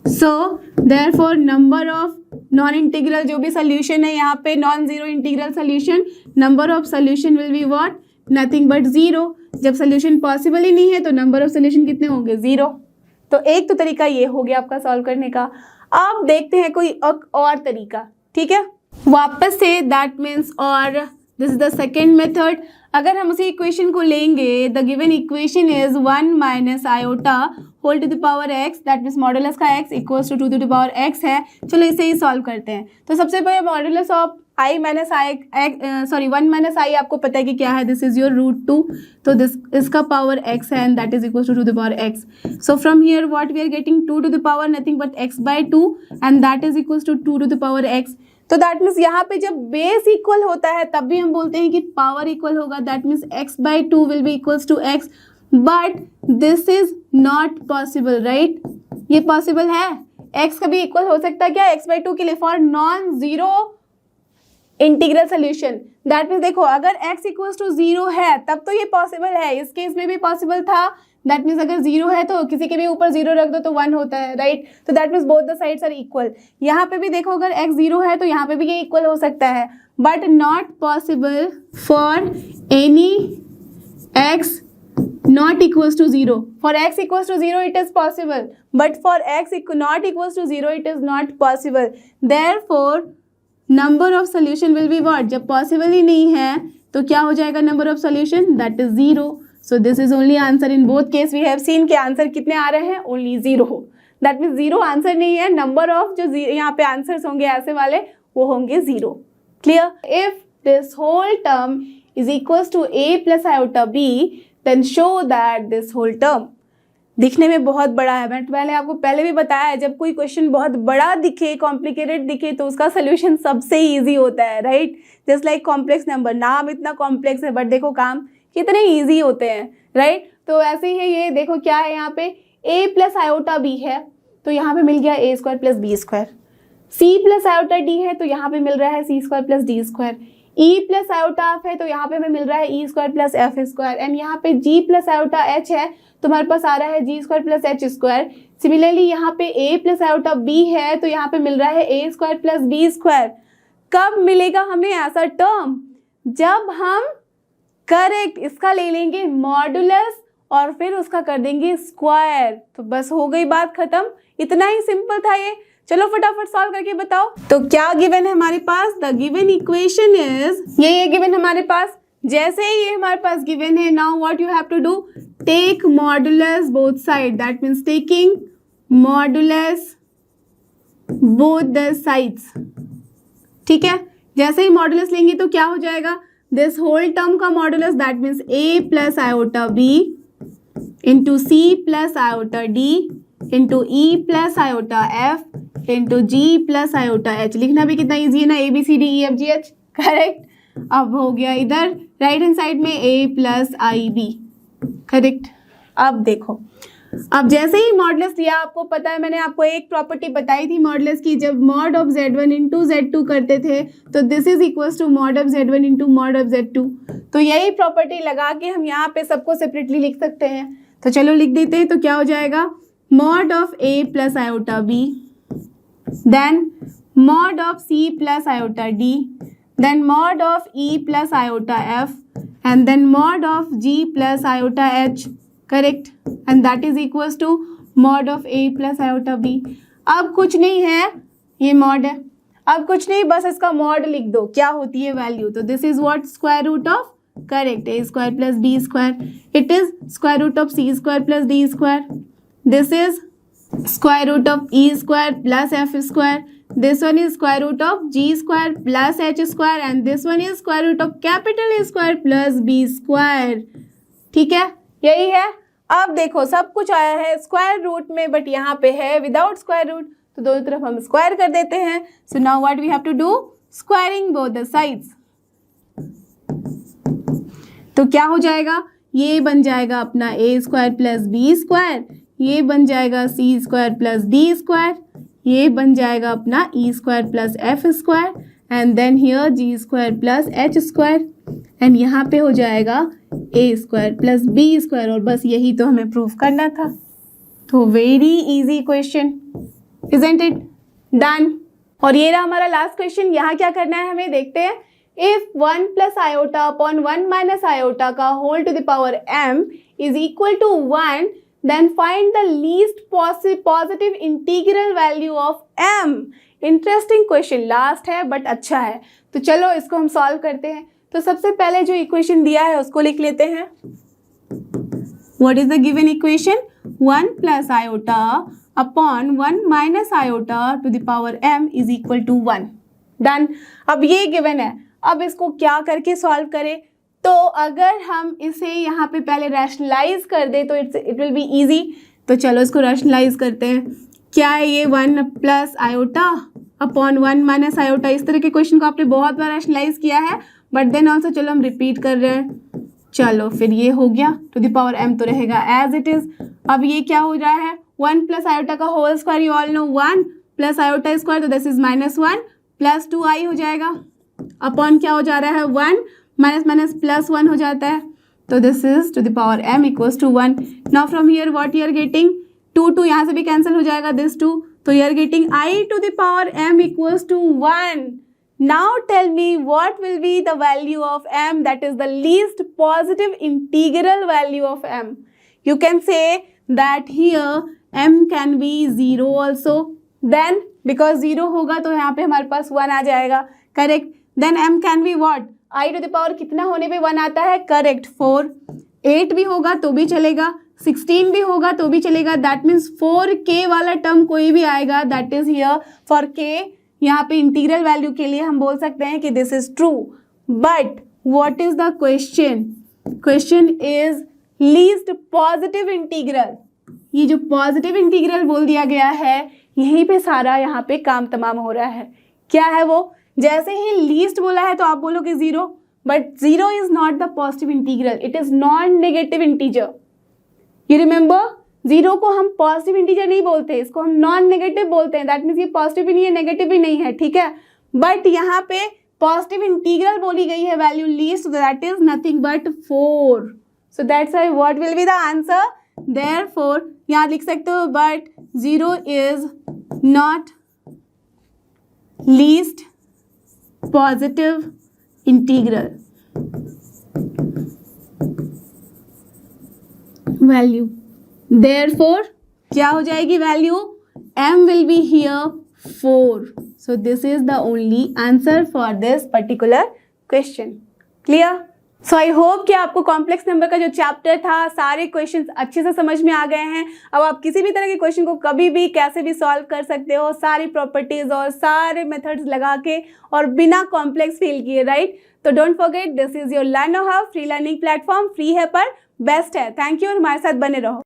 Speaker 1: so therefore number of non integral जो भी सोल्यूशन है यहाँ पे non zero integral solution, number of solution will be what, nothing but zero, जब solution possible ही नहीं है तो नंबर ऑफ सोल्यूशन कितने होंगे 0, तो एक तो तरीका ये हो गया आपका सॉल्व करने का। अब देखते हैं कोई और तरीका, ठीक है, वापस से दैट मीन्स, और this is the second method, अगर हम उसी इक्वेशन को लेंगे, the given equation is 1 minus iota whole to the power x, that means modulus का x equals to 2 to the power x है, चलो इसे ही सॉल्व करते हैं। तो सबसे पहले modulus of i minus i, sorry 1 minus i आपको पता है कि क्या है, दिस इज योर रूट 2, तो दिस इसका पावर x है and that is equals to the power x, so from here what we are getting 2 to the power nothing but x by 2 and that is equals to 2 to the power x, तो that means यहाँ पे जब base equal होता है तब भी हम बोलते हैं कि पावर इक्वल होगा, that means x by 2 will be equals to x, but this is not possible, right, ये पॉसिबल है, x कभी इक्वल हो सकता है क्या x बाई 2 के लिए for non zero integral solution, that means देखो अगर x इक्वल्स टू 0 है तब तो ये पॉसिबल है, इस केस में भी पॉसिबल था, दैट मीन्स अगर 0 है तो किसी के भी ऊपर 0 रख दो तो 1 होता है, राइट, तो that means both the sides are equal, यहाँ पे भी देखो अगर x 0 है तो यहाँ पे भी ये इक्वल हो सकता है, but not possible for any x not equals to 0, for x equals to 0 it is possible, but for x not equals to 0 it is not possible, therefore number of solution will be what, जब possible ही नहीं है तो क्या हो जाएगा number of solution, that is 0, so this is only answer in both case, we have seen कि answer कितने आ रहे हैं, only 0, that means 0 आंसर नहीं है, number of जो यहाँ पे आंसर्स होंगे ऐसे वाले वो होंगे 0, Clear? If this whole term is equals to a plus iota b, then show that this whole term दिखने में बहुत बड़ा है। मैंने आपको पहले भी बताया है, जब कोई क्वेश्चन बहुत बड़ा दिखे, कॉम्प्लिकेटेड दिखे, तो उसका सोल्यूशन सबसे इजी होता है, right? Just like complex number, नाम इतना कॉम्प्लेक्स है बट देखो काम कितने इजी होते हैं, राइट? तो ऐसे ही है ये, देखो क्या है यहाँ पे, a प्लस आयोटा b है तो यहाँ पे मिल गया a square plus B square, c plus iota d है तो यहाँ पे मिल रहा है c square plus D square, e plus iota f है तो यहाँ पे हमें मिल रहा है e square plus F square, एंड यहाँ पे g प्लस आयोटा h है तो हमारे पास आ रहा है g square plus H square. Similarly यहाँ पे a प्लस आयोटा b है तो यहाँ पे मिल रहा है a square plus B square. कब मिलेगा हमें ऐसा टर्म? जब हम करेक्ट इसका ले लेंगे मॉडुलस और फिर उसका कर देंगे स्क्वायर, तो बस हो गई बात खत्म। इतना ही सिंपल था ये। चलो फटाफट सॉल्व करके बताओ। तो क्या गिवन है हमारे पास? द गिवन इक्वेशन इज, ये गिवन हमारे पास। जैसे ही ये हमारे पास गिवन है, now what you have to do, take modulus both side, that means taking modulus both the sides. ठीक है, जैसे ही मॉडुलस लेंगे तो क्या हो जाएगा, दिस होल टर्म का modulus that means a plus iota b into c plus iota d into e plus iota f into g plus iota h। लिखना भी कितना इजी है ना, a b c d e f g h, correct. अब हो गया इधर right hand side में a plus I B, correct. अब देखो, अब जैसे ही मॉडुलस लिया, आपको पता है मैंने आपको एक प्रॉपर्टी बताई थी मॉडुलस की, जब mod of z1 into z2 करते थे तो this is equals to mod of z1 into mod of z2। तो यही प्रॉपर्टी लगा के हम यहाँ पे सबको सेपरेटली लिख सकते हैं। तो चलो लिख देते हैं। तो क्या हो जाएगा, mod of a plus iota b, then mod of c plus iota d, then mod of e plus iota f, and then mod of g plus iota h, correct, and that is equals to mod of a plus iota b। अब कुछ नहीं है, ये mod है, अब कुछ नहीं, बस इसका मॉड लिख दो, क्या होती है वैल्यू। तो this is what, square root of, correct, a square plus b square, it is square root of c square plus d square, this is square root of e square plus f square, this one is square root of g square plus h square, and this one is square root of capital A square plus b square। ठीक है, यही है। अब देखो सब कुछ आया है स्क्वायर रूट में, बट यहाँ पे है विदाउट स्क्वायर रूट, तो दोनों तरफ हम स्क्वायर कर देते हैं। So now what we have to do, squaring both the sides. तो क्या हो जाएगा, ये बन जाएगा अपना a square plus B square, ये बन जाएगा c square plus D square, ये बन जाएगा अपना e square plus F square, and then here g square plus H square, एंड यहाँ पे हो जाएगा a square plus B square. और बस यही तो हमें प्रूफ करना था। तो very easy question, isn't it? Done. और ये रहा हमारा लास्ट क्वेश्चन। यहाँ क्या करना है हमें, देखते हैं। If 1 plus iota upon 1 minus iota का whole to the power m is equal to 1, then find the least positive integral value of m। Interesting question, last है बट अच्छा है। तो चलो इसको हम सॉल्व करते हैं। तो सबसे पहले जो इक्वेशन दिया है उसको लिख लेते हैं। What is the given equation, 1 plus iota upon 1 minus iota to the power m is equal to 1। Done. अब ये गिवन है, अब इसको क्या करके सॉल्व करें। तो अगर हम इसे यहाँ पे पहले रैशनलाइज कर दे तो इट विल बी इजी। तो चलो इसको रैशनलाइज करते हैं। क्या है ये, 1 plus iota upon 1 minus iota. इस तरह के क्वेश्चन को आपने बहुत बार रैशनलाइज किया है, बट देन ऑल्सो चलो हम रिपीट कर रहे हैं। चलो फिर ये हो गया, टू द पावर m तो रहेगा एज इट इज। अब ये क्या हो रहा है, 1 प्लस आयोटा का whole square, you all know 1 plus iota square, तो दिस इज -1 प्लस 2i हो जाएगा, अपॉन क्या हो जा रहा है, 1 माइनस माइनस प्लस 1 हो जाता है। तो this is to the power m equals to 1। Now from here what you are getting, 2 यहाँ से भी कैंसिल हो जाएगा, दिस 2, तो you are getting i to the power m equals to 1। Now tell me what will be the value of m that is the least positive integral value of m। You can say that here m can be 0 also, then because 0 होगा तो यहाँ पे हमारे पास 1 आ जाएगा, correct. Then m can be what, i to the power कितना होने पे 1 आता है, करेक्ट 4। 8 भी होगा तो भी चलेगा, 16 भी होगा तो भी चलेगा, दैट मीन्स 4k वाला टर्म कोई भी आएगा, that is here for k यहाँ पे इंटीग्रल वैल्यू के लिए हम बोल सकते हैं कि this is true, but what is the question? Question is least positive integral. ये जो पॉजिटिव इंटीग्रल बोल दिया गया है, यहीं पे सारा यहाँ पे काम तमाम हो रहा है। क्या है वो? जैसे ही लीस्ट बोला है तो आप बोलोगे zero, but zero is not the positive integral, it is non negative integer. You remember, zero को हम पॉजिटिव इंटीजर नहीं बोलते, इसको हम नॉन नेगेटिव बोलते हैं। दैट मीन्स ये पॉजिटिव भी नहीं है, नेगेटिव भी नहीं है, ठीक है। बट यहाँ पे पॉजिटिव इंटीग्रल बोली गई है value least, that is nothing but 4। So that's why what will be the answer? Therefore यहाँ लिख सकते हो, but zero is not least positive integral value. Therefore क्या हो जाएगी value? m will be here 4. So this is the only answer for this particular question. Clear? So I hope कि आपको complex number का जो चैप्टर था, सारे questions अच्छे से समझ में आ गए हैं। अब आप किसी भी तरह के क्वेश्चन को कभी भी कैसे भी सॉल्व कर सकते हो, सारी प्रॉपर्टीज और सारे मेथड्स लगा के और बिना कॉम्प्लेक्स फील किए, राइट? तो don't forget, this is your लर्नो hub, free learning platform, free है पर बेस्ट है। थैंक यू और हमारे साथ बने रहो।